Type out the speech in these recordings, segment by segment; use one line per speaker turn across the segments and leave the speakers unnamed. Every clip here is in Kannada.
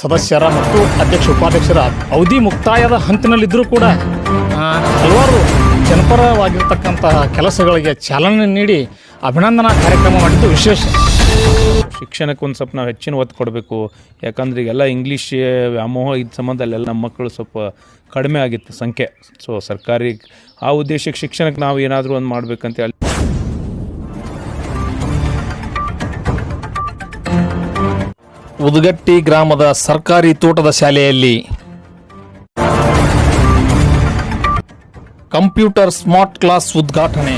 ಸದಸ್ಯರ ಮತ್ತು ಅಧ್ಯಕ್ಷ ಉಪಾಧ್ಯಕ್ಷರ ಅವಧಿ ಮುಕ್ತಾಯದ ಹಂತದಲ್ಲಿದ್ದರೂ ಕೂಡ ಹಲವಾರು ಜನಪರವಾಗಿರ್ತಕ್ಕಂತಹ ಕೆಲಸಗಳಿಗೆ ಚಾಲನೆ ನೀಡಿ ಅಭಿನಂದನಾ ಕಾರ್ಯಕ್ರಮ ಮಾಡಿದ್ದು ವಿಶೇಷ.
ಶಿಕ್ಷಣಕ್ಕೆ ಒಂದು ಸ್ವಲ್ಪ ನಾವು ಹೆಚ್ಚಿನ ಒತ್ತು ಕೊಡಬೇಕು. ಯಾಕಂದ್ರೆ ಈಗೆಲ್ಲ ಇಂಗ್ಲೀಷ್ ವ್ಯಾಮೋಹ ಇದ್ದ ಸಂಬಂಧ ಅಲ್ಲೆಲ್ಲ ನಮ್ಮ ಮಕ್ಕಳು ಸ್ವಲ್ಪ ಕಡಿಮೆ ಆಗಿತ್ತು ಸಂಖ್ಯೆ. ಸೊ ಸರ್ಕಾರಿ ಆ ಉದ್ದೇಶಕ್ಕೆ ಶಿಕ್ಷಣಕ್ಕೆ ನಾವು ಏನಾದರೂ ಒಂದು ಮಾಡಬೇಕಂತ ಹೇಳಿ
ಉದಗಟ್ಟಿ ಗ್ರಾಮದ ಸರ್ಕಾರಿ ತೋಟದ ಶಾಲೆಯಲ್ಲಿ ಕಂಪ್ಯೂಟರ್ ಸ್ಮಾರ್ಟ್ ಕ್ಲಾಸ್ ಉದ್ಘಾಟನೆ.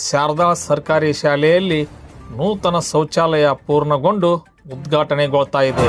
ಶಾರದಾ ಸರ್ಕಾರಿ ಶಾಲೆಯಲ್ಲಿ ನೂತನ ಶೌಚಾಲಯ ಪೂರ್ಣಗೊಂಡು ಉದ್ಘಾಟನೆಗೊಳ್ತಾ ಇದೆ.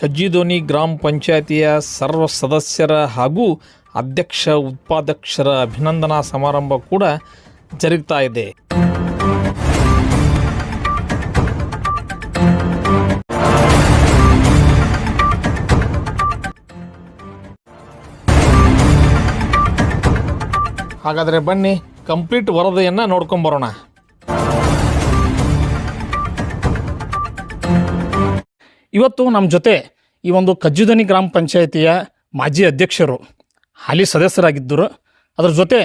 ಕಜ್ಜಿದೋನಿ ಗ್ರಾಮ ಪಂಚಾಯತಿಯ ಸರ್ವ ಸದಸ್ಯರ ಹಾಗೂ ಅಧ್ಯಕ್ಷ ಉಪಾಧ್ಯಕ್ಷರ ಅಭಿನಂದನಾ ಸಮಾರಂಭ ಕೂಡ ಜರುಗ್ತಾ ಇದೆ. ಹಾಗಾದರೆ ಬನ್ನಿ ಕಂಪ್ಲೀಟ್ ವರದಿಯನ್ನು ನೋಡ್ಕೊಂಬರೋಣ. ಇವತ್ತು ನಮ್ಮ ಜೊತೆ ಈ ಒಂದು ಕಜ್ಜಿದೋನಿ ಗ್ರಾಮ ಪಂಚಾಯಿತಿಯ ಮಾಜಿ ಅಧ್ಯಕ್ಷರು, ಹಾಲಿ ಸದಸ್ಯರಾಗಿದ್ದರು. ಅದರ ಜೊತೆ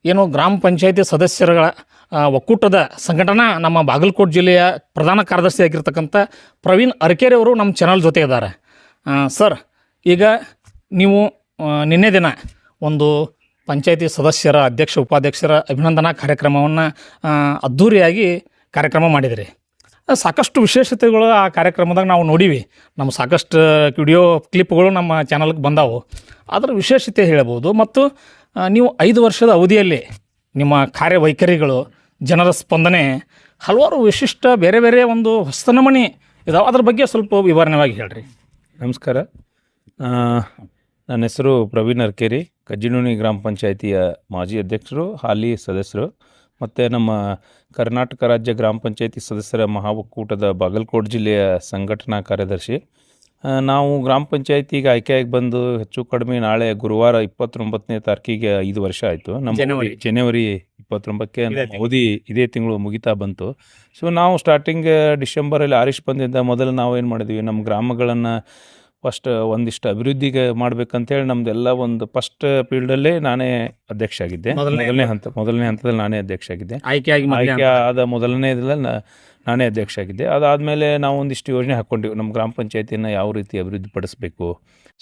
ಏನು ಗ್ರಾಮ ಪಂಚಾಯಿತಿ ಸದಸ್ಯರುಗಳ ಒಕ್ಕೂಟದ ಸಂಘಟನಾ ನಮ್ಮ ಬಾಗಲಕೋಟೆ ಜಿಲ್ಲೆಯ ಪ್ರಧಾನ ಕಾರ್ಯದರ್ಶಿ ಆಗಿರ್ತಕ್ಕಂಥ ಪ್ರವೀಣ್ ಅರಕೇರಿ ಅವರು ನಮ್ಮ ಚಾನಲ್ ಜೊತೆ ಇದ್ದಾರೆ. ಸರ್, ಈಗ ನೀವು ನಿನ್ನೆ ದಿನ ಒಂದು ಪಂಚಾಯಿತಿ ಸದಸ್ಯರ ಅಧ್ಯಕ್ಷ ಉಪಾಧ್ಯಕ್ಷರ ಅಭಿನಂದನಾ ಕಾರ್ಯಕ್ರಮವನ್ನು ಅದ್ಧೂರಿಯಾಗಿ ಕಾರ್ಯಕ್ರಮ ಮಾಡಿದಿರಿ. ಸಾಕಷ್ಟು ವಿಶೇಷತೆಗಳು ಆ ಕಾರ್ಯಕ್ರಮದಾಗ ನಾವು ನೋಡೀವಿ. ನಮ್ಮ ಸಾಕಷ್ಟು ವಿಡಿಯೋ ಕ್ಲಿಪ್ಗಳು ನಮ್ಮ ಚಾನಲ್ಗೆ ಬಂದಾವು. ಅದರ ವಿಶೇಷತೆ ಹೇಳ್ಬೋದು. ಮತ್ತು ನೀವು 5 ವರ್ಷದ ಅವಧಿಯಲ್ಲಿ ನಿಮ್ಮ ಕಾರ್ಯವೈಖರಿಗಳು, ಜನರ ಸ್ಪಂದನೆ, ಹಲವಾರು ವಿಶಿಷ್ಟ ಬೇರೆ ಬೇರೆ ಒಂದು ಹೊಸನಮನಿ ಇದಾವೆ. ಅದ್ರ ಬಗ್ಗೆ ಸ್ವಲ್ಪ ವಿವರಣೆಯಾಗಿ ಹೇಳ್ರಿ.
ನಮಸ್ಕಾರ. ನನ್ನ ಹೆಸರು ಪ್ರವೀಣ್ ಅರಕೇರಿ, ಕಜ್ಜಿದೋನಿ ಗ್ರಾಮ ಪಂಚಾಯಿತಿಯ ಮಾಜಿ ಅಧ್ಯಕ್ಷರು, ಹಾಲಿ ಸದಸ್ಯರು, ಮತ್ತು ನಮ್ಮ ಕರ್ನಾಟಕ ರಾಜ್ಯ ಗ್ರಾಮ ಪಂಚಾಯಿತಿ ಸದಸ್ಯರ ಮಹಾ ಒಕ್ಕೂಟದ ಬಾಗಲಕೋಟೆ ಜಿಲ್ಲೆಯ ಸಂಘಟನಾ ಕಾರ್ಯದರ್ಶಿ. ನಾವು ಗ್ರಾಮ ಪಂಚಾಯಿತಿಗೆ ಆಯ್ಕೆಯಾಗಿ ಬಂದು ಹೆಚ್ಚು ಕಡಿಮೆ ನಾಳೆ ಗುರುವಾರ 29ನೇ ತಾರೀಕಿಗೆ 5 ವರ್ಷ ಆಯಿತು. ನಮ್ಮ ಜನವರಿ 29ಕ್ಕೆ ಅವಧಿ ಇದೇ ತಿಂಗಳು ಮುಗಿತಾ ಬಂತು. ಸೊ ನಾವು ಸ್ಟಾರ್ಟಿಂಗ್ ಡಿಸೆಂಬರಲ್ಲಿ ಆರಿಷ್ ಬಂದಿದ್ದ ಮೊದಲು ನಾವು ಏನು ಮಾಡಿದ್ವಿ, ನಮ್ಮ ಗ್ರಾಮಗಳನ್ನು ಫಸ್ಟ್ ಒಂದಿಷ್ಟು ಅಭಿವೃದ್ಧಿಗೆ ಮಾಡ್ಬೇಕಂತೇಳಿ ನಮ್ದೆಲ್ಲ ಒಂದು ಫಸ್ಟ್ ಫೀಲ್ಡಲ್ಲೇ ನಾನೇ ಅಧ್ಯಕ್ಷ ಆಗಿದ್ದೆ. ಮೊದಲನೇ ಹಂತದಲ್ಲಿ ನಾನೇ ಅಧ್ಯಕ್ಷ ಆಗಿದ್ದೆ. ಆಯ್ಕೆ ಆದ ಮೊದಲನೇದ್ರಲ್ಲಿ ನಾನೇ ಅಧ್ಯಕ್ಷ ಆಗಿದ್ದೆ. ಅದಾದಮೇಲೆ ನಾವು ಒಂದಿಷ್ಟು ಯೋಜನೆ ಹಾಕ್ಕೊಂಡಿವಿ, ನಮ್ಮ ಗ್ರಾಮ ಪಂಚಾಯತಿಯನ್ನು ಯಾವ ರೀತಿ ಅಭಿವೃದ್ಧಿ ಪಡಿಸ್ಬೇಕು.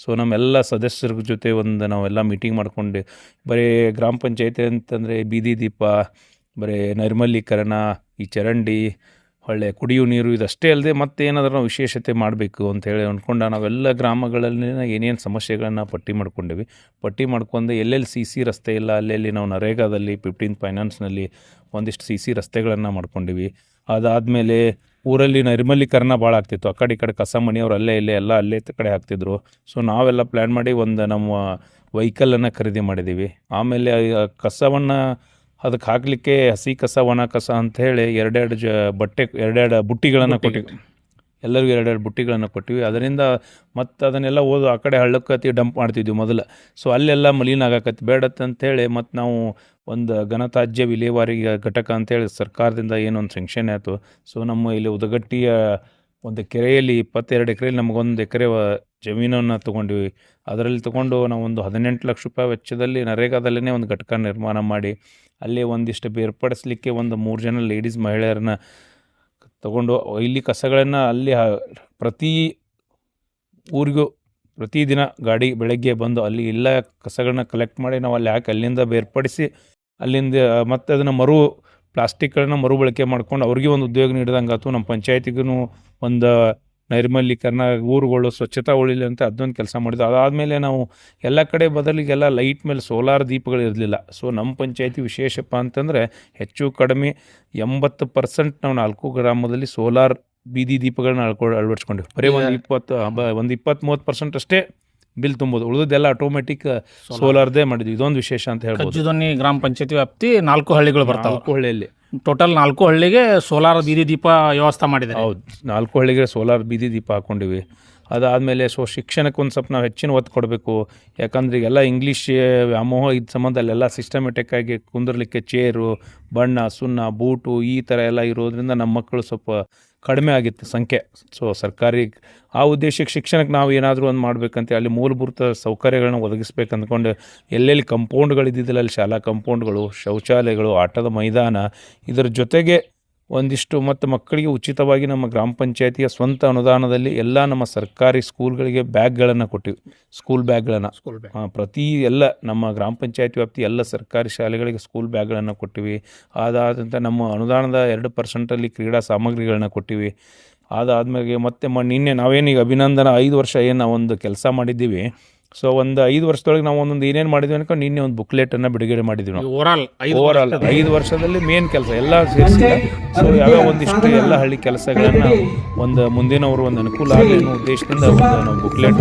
ಸೊ ನಮ್ಮೆಲ್ಲ ಸದಸ್ಯರ ಜೊತೆ ನಾವೆಲ್ಲ ಮೀಟಿಂಗ್ ಮಾಡ್ಕೊಂಡು, ಬರೀ ಗ್ರಾಮ ಪಂಚಾಯತಿ ಅಂತಂದರೆ ಬೀದಿ ದೀಪ, ಬರೀ ನೈರ್ಮಲೀಕರಣ, ಈ ಚರಂಡಿ, ಒಳ್ಳೆ ಕುಡಿಯುವ ನೀರು, ಇದಷ್ಟೇ ಅಲ್ಲದೆ ಮತ್ತೇನಾದ್ರೂ ನಾವು ವಿಶೇಷತೆ ಮಾಡಬೇಕು ಅಂಥೇಳಿ ಅಂದ್ಕೊಂಡು ನಾವೆಲ್ಲ ಗ್ರಾಮಗಳಲ್ಲಿ ಏನೇನು ಸಮಸ್ಯೆಗಳನ್ನು ಪಟ್ಟಿ ಮಾಡ್ಕೊಂಡೇವಿ. ಪಟ್ಟಿ ಮಾಡ್ಕೊಂಡು ಎಲ್ಲೆಲ್ಲಿ CC ರಸ್ತೆ ಇಲ್ಲ ಅಲ್ಲೆಲ್ಲಿ ನಾವು ನರೇಗಾದಲ್ಲಿ 15th ಫೈನಾನ್ಸ್ನಲ್ಲಿ ಒಂದಿಷ್ಟು CC ರಸ್ತೆಗಳನ್ನು ಮಾಡ್ಕೊಂಡಿವಿ. ಅದಾದಮೇಲೆ ಊರಲ್ಲಿ ನೈರ್ಮಲೀಕರಣ ಭಾಳ ಆಗ್ತಿತ್ತು. ಆ ಕಡೆ ಕಸ ಮನೆಯವ್ರು ಅಲ್ಲೇ ಕಡೆ ಹಾಕ್ತಿದ್ರು. ಸೊ ನಾವೆಲ್ಲ ಪ್ಲ್ಯಾನ್ ಮಾಡಿ ಒಂದು ನಮ್ಮ ವೆಹಿಕಲನ್ನು ಖರೀದಿ ಮಾಡಿದ್ದೀವಿ. ಆಮೇಲೆ ಕಸವನ್ನು ಅದಕ್ಕೆ ಹಾಕಲಿಕ್ಕೆ ಹಸಿ ಕಸ, ಒಣ ಕಸ ಅಂಥೇಳಿ ಎರಡೆರಡು ಬುಟ್ಟಿಗಳನ್ನು ಕೊಟ್ಟಿವಿ. ಎಲ್ಲರಿಗೂ 2 ಬುಟ್ಟಿಗಳನ್ನು ಕೊಟ್ಟಿವಿ. ಅದರಿಂದ ಮತ್ತು ಅದನ್ನೆಲ್ಲ ಆ ಕಡೆ ಹಳ್ಳಕ್ಕತ್ತಿ ಡಂಪ್ ಮಾಡ್ತಿದ್ವಿ ಮೊದಲು. ಸೊ ಅಲ್ಲೆಲ್ಲ ಮಲಿನ ಆಗಾಕತ್ತಿ ಬೇಡತ್ತಂತೇಳಿ ಮತ್ತು ನಾವು ಒಂದು ಘನತ್ಯಾಜ್ಯ ವಿಲೇವಾರಿ ಘಟಕ ಅಂತೇಳಿ ಸರ್ಕಾರದಿಂದ ಏನೊಂದು ಸ್ಯಾಂಕ್ಷನ್ ಆಯಿತು. ಸೊ ನಮ್ಮ ಇಲ್ಲಿ ಉದಗಟ್ಟಿಯ ಒಂದು ಕೆರೆಯಲ್ಲಿ 22 ಎಕರೆಯಲ್ಲಿ ನಮಗೊಂದು ಎಕರೆ ಜಮೀನನ್ನು ತೊಗೊಂಡ್ವಿ. ಅದರಲ್ಲಿ ತೊಗೊಂಡು ನಾವು ಒಂದು 18 ಲಕ್ಷ ರೂಪಾಯಿ ವೆಚ್ಚದಲ್ಲಿ ನರೇಗಾದಲ್ಲೇ ಒಂದು ಘಟಕ ನಿರ್ಮಾಣ ಮಾಡಿ ಅಲ್ಲಿ ಒಂದಿಷ್ಟು ಬೇರ್ಪಡಿಸಲಿಕ್ಕೆ ಒಂದು 3 ಜನ ಲೇಡೀಸ್ ಮಹಿಳೆಯರನ್ನ ತಗೊಂಡು ಇಲ್ಲಿ ಕಸಗಳನ್ನು ಅಲ್ಲಿ ಪ್ರತಿ ಊರಿಗೂ ಪ್ರತಿದಿನ ಗಾಡಿ ಬೆಳಗ್ಗೆ ಬಂದು ಅಲ್ಲಿ ಎಲ್ಲ ಕಸಗಳನ್ನ ಕಲೆಕ್ಟ್ ಮಾಡಿ ನಾವು ಅಲ್ಲಿ ಹಾಕಿ ಅಲ್ಲಿಂದ ಬೇರ್ಪಡಿಸಿ ಅಲ್ಲಿಂದ ಮತ್ತು ಅದನ್ನು ಪ್ಲಾಸ್ಟಿಕ್ಗಳನ್ನ ಮರುಬಳಕೆ ಮಾಡ್ಕೊಂಡು ಅವ್ರಿಗೆ ಒಂದು ಉದ್ಯೋಗ ನೀಡಿದಂಗೆ ಆಯ್ತು. ನಮ್ಮ ಪಂಚಾಯತಿಗೂ ಒಂದು ನೈರ್ಮಲ್ಯೀಕರಣ, ಊರುಗಳು ಸ್ವಚ್ಛತಾ ಉಳಿಲಿ ಅಂತ ಅದೊಂದು ಕೆಲಸ ಮಾಡಿದ್ವಿ. ಅದಾದಮೇಲೆ ನಾವು ಎಲ್ಲ ಕಡೆ ಬದಲಿಗೆಲ್ಲ ಲೈಟ್ ಮೇಲೆ ಸೋಲಾರ್ ದೀಪಗಳು ಇರಲಿಲ್ಲ. ಸೊ ನಮ್ಮ ಪಂಚಾಯತಿ ವಿಶೇಷಪ್ಪ ಅಂತಂದರೆ ಹೆಚ್ಚು ಕಡಿಮೆ 80% ನಾವು 4 ಗ್ರಾಮದಲ್ಲಿ ಸೋಲಾರ್ ಬೀದಿ ದೀಪಗಳನ್ನ ಅಳವಡಿಸ್ಕೊಂಡಿವಿ. ಬರೀ ಒಂದು 20-30% ಅಷ್ಟೇ ಬಿಲ್ ತುಂಬೋದು, ಉಳಿದೆಲ್ಲ ಆಟೋಮೆಟಿಕ್ ಸೋಲಾರ್ದೇ ಮಾಡಿದ್ವಿ. ಇದೊಂದು ವಿಶೇಷ ಅಂತ ಹೇಳ್ಬೋದು.
ಕಜ್ಜುದೊನ್ನಿ ಗ್ರಾಮ ಪಂಚಾಯತಿ ವ್ಯಾಪ್ತಿ 4 ಹಳ್ಳಿಗಳು ಬರ್ತಾವೆ.
4 ಹಳ್ಳಿಯಲ್ಲಿ
ಟೋಟಲ್ 4 ಹಳ್ಳಿಗೆ ಸೋಲಾರ್ ಬೀದಿ ದೀಪ ವ್ಯವಸ್ಥೆ ಮಾಡಿದ್ದಾರೆ.
ಹೌದು, 4 ಹಳ್ಳಿಗೆ ಸೋಲಾರ್ ಬೀದಿ ದೀಪ ಹಾಕ್ಕೊಂಡಿವಿ. ಅದಾದಮೇಲೆ ಶಿಕ್ಷಣಕ್ಕೆ ಒಂದು ಸ್ವಲ್ಪ ನಾವು ಹೆಚ್ಚಿನ ಒತ್ತು ಕೊಡಬೇಕು. ಯಾಕಂದ್ರೆ ಈಗೆಲ್ಲ ಇಂಗ್ಲೀಷ್ ವ್ಯಾಮೋಹ ಇದ್ದ ಸಂಬಂಧ ಅಲ್ಲೆಲ್ಲ ಸಿಸ್ಟಮೆಟಿಕ್ ಆಗಿ ಕುಂದಿರ್ಲಿಕ್ಕೆ ಚೇರು, ಬಣ್ಣ, ಸುಣ್ಣ, ಬೂಟು ಈ ಥರ ಎಲ್ಲ ಇರೋದ್ರಿಂದ ನಮ್ಮ ಮಕ್ಕಳು ಸ್ವಲ್ಪ ಕಡಿಮೆ ಆಗಿತ್ತು ಸಂಖ್ಯೆ. ಸೊ ಸರ್ಕಾರಿ ಆ ಉದ್ದೇಶಕ್ಕೆ ಶಿಕ್ಷಣಕ್ಕೆ ನಾವು ಏನಾದರೂ ಒಂದು ಮಾಡಬೇಕಂತ ಅಲ್ಲಿ ಮೂಲಭೂತ ಸೌಕರ್ಯಗಳನ್ನ ಒದಗಿಸ್ಬೇಕು ಅಂದ್ಕೊಂಡು ಎಲ್ಲೆಲ್ಲಿ ಕಂಪೌಂಡ್ಗಳಿದ್ದಿದ್ದಿಲ್ಲ ಅಲ್ಲಿ ಶಾಲಾ ಕಂಪೌಂಡ್ಗಳು, ಶೌಚಾಲಯಗಳು, ಆಟದ ಮೈದಾನ, ಇದರ ಜೊತೆಗೆ ಒಂದಿಷ್ಟು ಮತ್ತು ಮಕ್ಕಳಿಗೆ ಉಚಿತವಾಗಿ ನಮ್ಮ ಗ್ರಾಮ ಪಂಚಾಯತಿಯ ಸ್ವಂತ ಅನುದಾನದಲ್ಲಿ ಎಲ್ಲ ನಮ್ಮ ಸರ್ಕಾರಿ ಸ್ಕೂಲ್ಗಳಿಗೆ ಬ್ಯಾಗ್ಗಳನ್ನು ಕೊಟ್ಟಿವಿ. ಸ್ಕೂಲ್ ಬ್ಯಾಗ್ಗಳನ್ನು ಪ್ರತಿ ಎಲ್ಲ ನಮ್ಮ ಗ್ರಾಮ ಪಂಚಾಯತಿ ವ್ಯಾಪ್ತಿ ಎಲ್ಲ ಸರ್ಕಾರಿ ಶಾಲೆಗಳಿಗೆ ಸ್ಕೂಲ್ ಬ್ಯಾಗ್ಗಳನ್ನು ಕೊಟ್ಟಿವಿ. ಅದಾದಂಥ ನಮ್ಮ ಅನುದಾನದ 2% ಕ್ರೀಡಾ ಸಾಮಗ್ರಿಗಳನ್ನ ಕೊಟ್ಟಿವಿ. ಅದಾದಮೇಲೆ ಮತ್ತೆ ನಿನ್ನೆ ನಾವೇನೀಗ ಅಭಿನಂದನಾ 5 ವರ್ಷ ಏನು ನಾವೊಂದು ಕೆಲಸ ಮಾಡಿದ್ದೀವಿ. ಸೊ ಒಂದು 5 ವರ್ಷದೊಳಗೆ ನಾವು ಒಂದೊಂದು ಏನೇನು ಮಾಡಿದ್ವಿ ಅನ್ಕೊಂಡು ನಿನ್ನೆ ಒಂದು ಬುಕ್ಲೆಟನ್ನು ಬಿಡುಗಡೆ ಮಾಡಿದ್ವಿ. ನಾವು ಓವರಾಲ್ 5 ವರ್ಷದಲ್ಲಿ ಮೇನ್ ಕೆಲಸ ಎಲ್ಲ ಸೇರಿಸಿ ಸೊ ಯಾವ ಒಂದಿಷ್ಟು ಎಲ್ಲ ಹಳ್ಳಿ ಕೆಲಸಗಳನ್ನು ಒಂದು ಮುಂದಿನವರು ಒಂದು ಅನುಕೂಲ ಆಗಲಿ ಅನ್ನೋ ಉದ್ದೇಶದಿಂದ ನಾವು ಬುಕ್ಲೆಟ್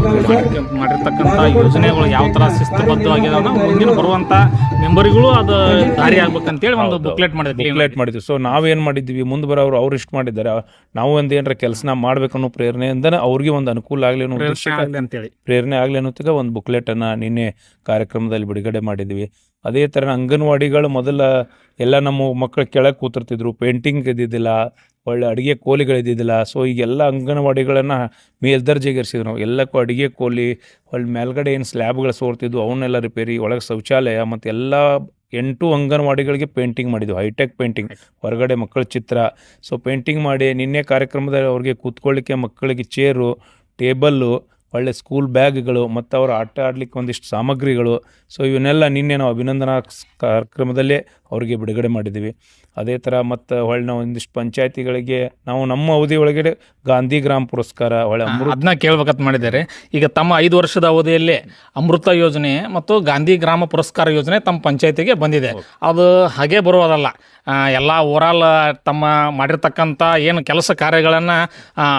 ಮಾಡಿರ್ತಕ್ಕಂಥ ಯೋಜನೆಗಳು ಯಾವ ಥರ ಶಿಸ್ತುಬದ್ಧವಾಗಿದಾವೆ ಮುಂದಿನ ಬರುವಂಥ ಮೆಂಬರ್ಗಳು ಅದು ದಾರಿ ಆಗ್ಬೇಕಂತೇಳಿ ಒಂದು ಬುಕ್ಲೆಟ್
ಮಾಡಿದ್ವಿ. ಸೊ ನಾವೇನು ಮಾಡಿದ್ವಿ, ಮುಂದೆ ಬರೋರು ಅವ್ರು ಇಷ್ಟು ಮಾಡಿದ್ದಾರೆ, ನಾವು ಒಂದು ಏನಾರ ಕೆಲಸನ ಮಾಡ್ಬೇಕನ್ನೋ ಪ್ರೇರಣೆಯಿಂದ ಅವ್ರಿಗೆ ಒಂದು ಅನುಕೂಲ ಆಗಲಿ ಅನ್ನೋ
ಅಂತೇಳಿ
ಪ್ರೇರಣೆ ಆಗಲಿ ಅನ್ನೋದಕ್ಕೆ ಒಂದು ಬುಕ್ಲೆಟನ್ನು ನಿನ್ನೆ ಕಾರ್ಯಕ್ರಮದಲ್ಲಿ ಬಿಡುಗಡೆ ಮಾಡಿದ್ವಿ. ಅದೇ ಥರ ಅಂಗನವಾಡಿಗಳು ಮೊದಲ ಎಲ್ಲ ನಮ್ಮ ಮಕ್ಕಳು ಕೆಳಗೆ ಕೂತಿರ್ತಿದ್ರು, ಪೇಂಟಿಂಗ್ ಇದ್ದಿದ್ದಿಲ್ಲ, ಒಳ್ಳೆ ಅಡುಗೆ ಕೋಲಿಗಳಿದ್ದಿದ್ದಿಲ್ಲ. ಸೊ ಈಗೆಲ್ಲ ಅಂಗನವಾಡಿಗಳನ್ನು ಮೇಲ್ದರ್ಜೆಗೇರಿಸಿದ್ರು ನಾವು. ಎಲ್ಲಕ್ಕೂ ಅಡುಗೆ ಕೋಲಿ, ಒಳ್ಳೆ ಮೇಲ್ಗಡೆ ಏನು ಸ್ಲ್ಯಾಬ್ಗಳು ಸೋರ್ತಿದ್ವು ಅವನ್ನೆಲ್ಲ ರಿಪೇರಿ, ಒಳಗೆ ಶೌಚಾಲಯ ಮತ್ತು ಎಲ್ಲ 8 ಅಂಗನವಾಡಿಗಳಿಗೆ ಪೇಂಟಿಂಗ್ ಮಾಡಿದ್ವಿ, ಹೈಟೆಕ್ ಪೇಂಟಿಂಗ್, ಹೊರಗಡೆ ಮಕ್ಕಳ ಚಿತ್ರ. ಸೊ ಪೇಂಟಿಂಗ್ ಮಾಡಿ ನಿನ್ನೆ ಕಾರ್ಯಕ್ರಮದಲ್ಲಿ ಅವ್ರಿಗೆ ಕೂತ್ಕೊಳ್ಳಿಕ್ಕೆ ಮಕ್ಕಳಿಗೆ ಚೇರು, ಟೇಬಲ್ಲು, ಒಳ್ಳೆ ಸ್ಕೂಲ್ ಬ್ಯಾಗ್ಗಳು ಮತ್ತು ಅವರ ಆಟ ಆಡಲಿಕ್ಕೆ ಒಂದಿಷ್ಟು ಸಾಮಗ್ರಿಗಳು. ಸೊ ಇವನ್ನೆಲ್ಲ ನಿನ್ನೆ ನಾವು ಅಭಿನಂದನಾ ಕಾರ್ಯಕ್ರಮದಲ್ಲೇ ಅವರಿಗೆ ಬಿಡುಗಡೆ ಮಾಡಿದ್ದೀವಿ. ಅದೇ ಥರ ಮತ್ತು ಹೊಳ್ಳಿ ನಾವು ಒಂದಿಷ್ಟು ಪಂಚಾಯತಿಗಳಿಗೆ ನಾವು ನಮ್ಮ ಅವಧಿ ಒಳಗಡೆ ಗಾಂಧಿ ಗ್ರಾಮ ಪುರಸ್ಕಾರ
ಅದನ್ನ ಕೇಳ್ಬೇಕಂತ ಮಾಡಿದ್ದಾರೆ. ಈಗ ತಮ್ಮ 5 ವರ್ಷದ ಅವಧಿಯಲ್ಲಿ ಅಮೃತ ಯೋಜನೆ ಮತ್ತು ಗಾಂಧಿ ಗ್ರಾಮ ಪುರಸ್ಕಾರ ಯೋಜನೆ ತಮ್ಮ ಪಂಚಾಯತಿಗೆ ಬಂದಿದೆ. ಅದು ಹಾಗೆ ಬರುವುದಲ್ಲ, ಎಲ್ಲ ಓವರಾಲ್ ತಮ್ಮ ಮಾಡಿರ್ತಕ್ಕಂಥ ಏನು ಕೆಲಸ ಕಾರ್ಯಗಳನ್ನು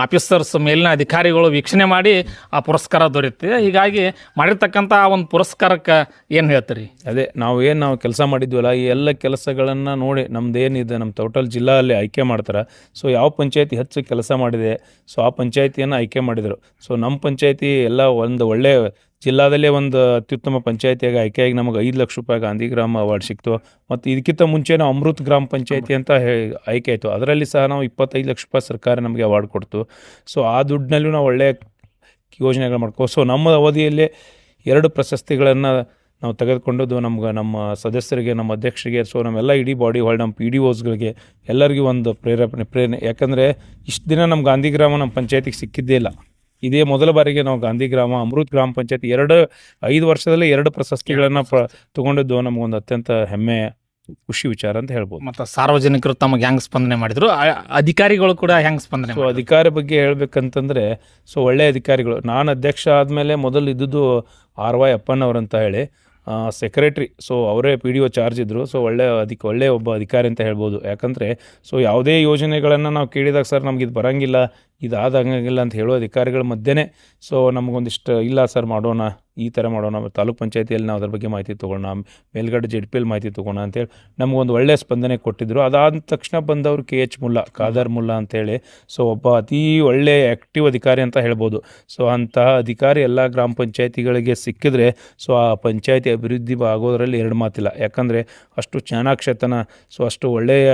ಆಫೀಸರ್ಸ್, ಮೇಲಿನ ಅಧಿಕಾರಿಗಳು ವೀಕ್ಷಣೆ ಮಾಡಿ ಆ ಪುರಸ್ಕಾರ ದೊರೆಯುತ್ತೆ. ಹೀಗಾಗಿ ಮಾಡಿರ್ತಕ್ಕಂಥ ಒಂದು ಪುರಸ್ಕಾರಕ್ಕೆ ಏನು ಹೇಳ್ತೀರಿ?
ಅದೇ ನಾವು ಕೆಲಸ ಮಾಡಿದ್ವಲ್ಲ ಈ ಎಲ್ಲ ಕೆಲಸಗಳನ್ನು ನೋಡಿ ನಮ್ಮದೇನಿದೆ ನಮ್ಮ ಟೋಟಲ್ ಜಿಲ್ಲೆಯಲ್ಲಿ ಆಯ್ಕೆ ಮಾಡ್ತಾರೆ. ಸೊ ಯಾವ ಪಂಚಾಯತಿ ಹೆಚ್ಚು ಕೆಲಸ ಮಾಡಿದೆ ಸೊ ಆ ಪಂಚಾಯತಿಯನ್ನು ಆಯ್ಕೆ ಮಾಡಿದರು. ಸೊ ನಮ್ಮ ಪಂಚಾಯತಿ ಎಲ್ಲ ಒಂದು ಒಳ್ಳೆಯ ಜಿಲ್ಲಾದಲ್ಲೇ ಒಂದು ಅತ್ಯುತ್ತಮ ಪಂಚಾಯತಿಯಾಗಿ ಆಯ್ಕೆಯಾಗಿ ನಮಗೆ 5 ಲಕ್ಷ ರೂಪಾಯಿ ಗಾಂಧಿ ಗ್ರಾಮ ಅವಾರ್ಡ್ ಸಿಕ್ತು. ಮತ್ತು ಇದಕ್ಕಿಂತ ಮುಂಚೆ ನಾವು ಅಮೃತ್ ಗ್ರಾಮ ಪಂಚಾಯತಿ ಅಂತ ಆಯ್ಕೆ ಆಯಿತು. ಅದರಲ್ಲಿ ಸಹ ನಾವು 25 ಲಕ್ಷ ರೂಪಾಯಿ ಸರ್ಕಾರ ನಮಗೆ ಅವಾರ್ಡ್ ಕೊಡ್ತು. ಸೊ ಆ ದುಡ್ಡಿನಲ್ಲೂ ನಾವು ಒಳ್ಳೆಯ ಯೋಜನೆಗಳು ಮಾಡ್ಕೋ. ಸೊ ನಮ್ಮ ಅವಧಿಯಲ್ಲೇ 2 ಪ್ರಶಸ್ತಿಗಳನ್ನು ನಾವು ತೆಗೆದುಕೊಂಡದ್ದು ನಮ್ಮ ಸದಸ್ಯರಿಗೆ, ನಮ್ಮ ಅಧ್ಯಕ್ಷರಿಗೆ, ಸೊ ನಮ್ಮೆಲ್ಲ ಇಡೀ ಬಾಡಿ ಹೊಳ್ಳಿ ನಮ್ಮ PDOಸ್ಗಳಿಗೆ ಎಲ್ಲರಿಗೂ ಒಂದು ಪ್ರೇರಣೆ. ಯಾಕಂದರೆ ಇಷ್ಟು ದಿನ ನಮ್ಮ ಗಾಂಧಿ ಗ್ರಾಮ ನಮ್ಮ ಪಂಚಾಯತಿಗೆ ಸಿಕ್ಕಿದ್ದೇ ಇಲ್ಲ. ಇದೇ ಮೊದಲ ಬಾರಿಗೆ ನಾವು ಗಾಂಧಿ ಗ್ರಾಮ, ಅಮೃತ್ ಗ್ರಾಮ ಪಂಚಾಯತಿ 5 ವರ್ಷದಲ್ಲಿ 2 ಪ್ರಶಸ್ತಿಗಳನ್ನು ತೊಗೊಂಡಿದ್ದು ನಮಗೊಂದು ಅತ್ಯಂತ ಹೆಮ್ಮೆ, ಖುಷಿ ವಿಚಾರ ಅಂತ ಹೇಳ್ಬೋದು.
ಮತ್ತು ಸಾರ್ವಜನಿಕರು ತಮಗೆ ಹೆಂಗೆ ಸ್ಪಂದನೆ ಮಾಡಿದ್ರು, ಅಧಿಕಾರಿಗಳು ಕೂಡ ಹೆಂಗೆ ಸ್ಪಂದನೆ?
ಸೊ ಅಧಿಕಾರಿ ಬಗ್ಗೆ ಹೇಳ್ಬೇಕಂತಂದರೆ ಸೊ ಒಳ್ಳೆಯ ಅಧಿಕಾರಿಗಳು. ನಾನು ಅಧ್ಯಕ್ಷ ಆದಮೇಲೆ ಮೊದಲು ಇದ್ದುದು RY ಅಪ್ಪನವರಂತ ಹೇಳಿ ಸೆಕ್ರೆಟ್ರಿ. ಸೊ ಅವರೇ PDO ಚಾರ್ಜ್ ಇದ್ದರು. ಸೊ ಒಳ್ಳೆಯ ಒಬ್ಬ ಅಧಿಕಾರಿ ಅಂತ ಹೇಳ್ಬೋದು. ಯಾಕಂದರೆ ಸೊ ಯಾವುದೇ ಯೋಜನೆಗಳನ್ನು ನಾವು ಕೇಳಿದಾಗ ಸರ್ ನಮ್ಗೆ ಇದು ಬರೋಂಗಿಲ್ಲ, ಇದಾದಂಗಿಲ್ಲ ಅಂತ ಹೇಳೋ ಅಧಿಕಾರಿಗಳ ಮಧ್ಯೆ ಸೊ ನಮಗೊಂದಿಷ್ಟು ಇಲ್ಲ ಸರ್ ಮಾಡೋಣ, ಈ ಥರ ಮಾಡೋಣ, ತಾಲೂಕ್ ಪಂಚಾಯತಿಯಲ್ಲಿ ನಾವು ಅದ್ರ ಬಗ್ಗೆ ಮಾಹಿತಿ ತೊಗೊಳ್ಳೋಣ, ಮೇಲ್ಗಡೆ JDP ಮಾಹಿತಿ ತೊಗೊಳ್ಳೋಣ ಅಂತೇಳಿ ನಮಗೊಂದು ಒಳ್ಳೆಯ ಸ್ಪಂದನೆ ಕೊಟ್ಟಿದ್ದರು. ಅದಾದ ತಕ್ಷಣ ಬಂದವರು KH ಮುಲ್ಲಾ, ಖಾದರ್ ಮುಲ್ಲಾ ಅಂತೇಳಿ, ಸೊ ಒಬ್ಬ ಅತೀ ಒಳ್ಳೆಯ ಆ್ಯಕ್ಟಿವ್ ಅಧಿಕಾರಿ ಅಂತ ಹೇಳ್ಬೋದು. ಸೊ ಅಂತಹ ಅಧಿಕಾರಿ ಎಲ್ಲ ಗ್ರಾಮ ಪಂಚಾಯತಿಗಳಿಗೆ ಸಿಕ್ಕಿದ್ರೆ ಸೊ ಆ ಪಂಚಾಯತಿ ಅಭಿವೃದ್ಧಿ ಆಗೋದರಲ್ಲಿ ಎರಡು ಮಾತಿಲ್ಲ. ಯಾಕಂದರೆ ಅಷ್ಟು ಚಾಣಾಕ್ಷತನ, ಸೊ ಅಷ್ಟು ಒಳ್ಳೆಯ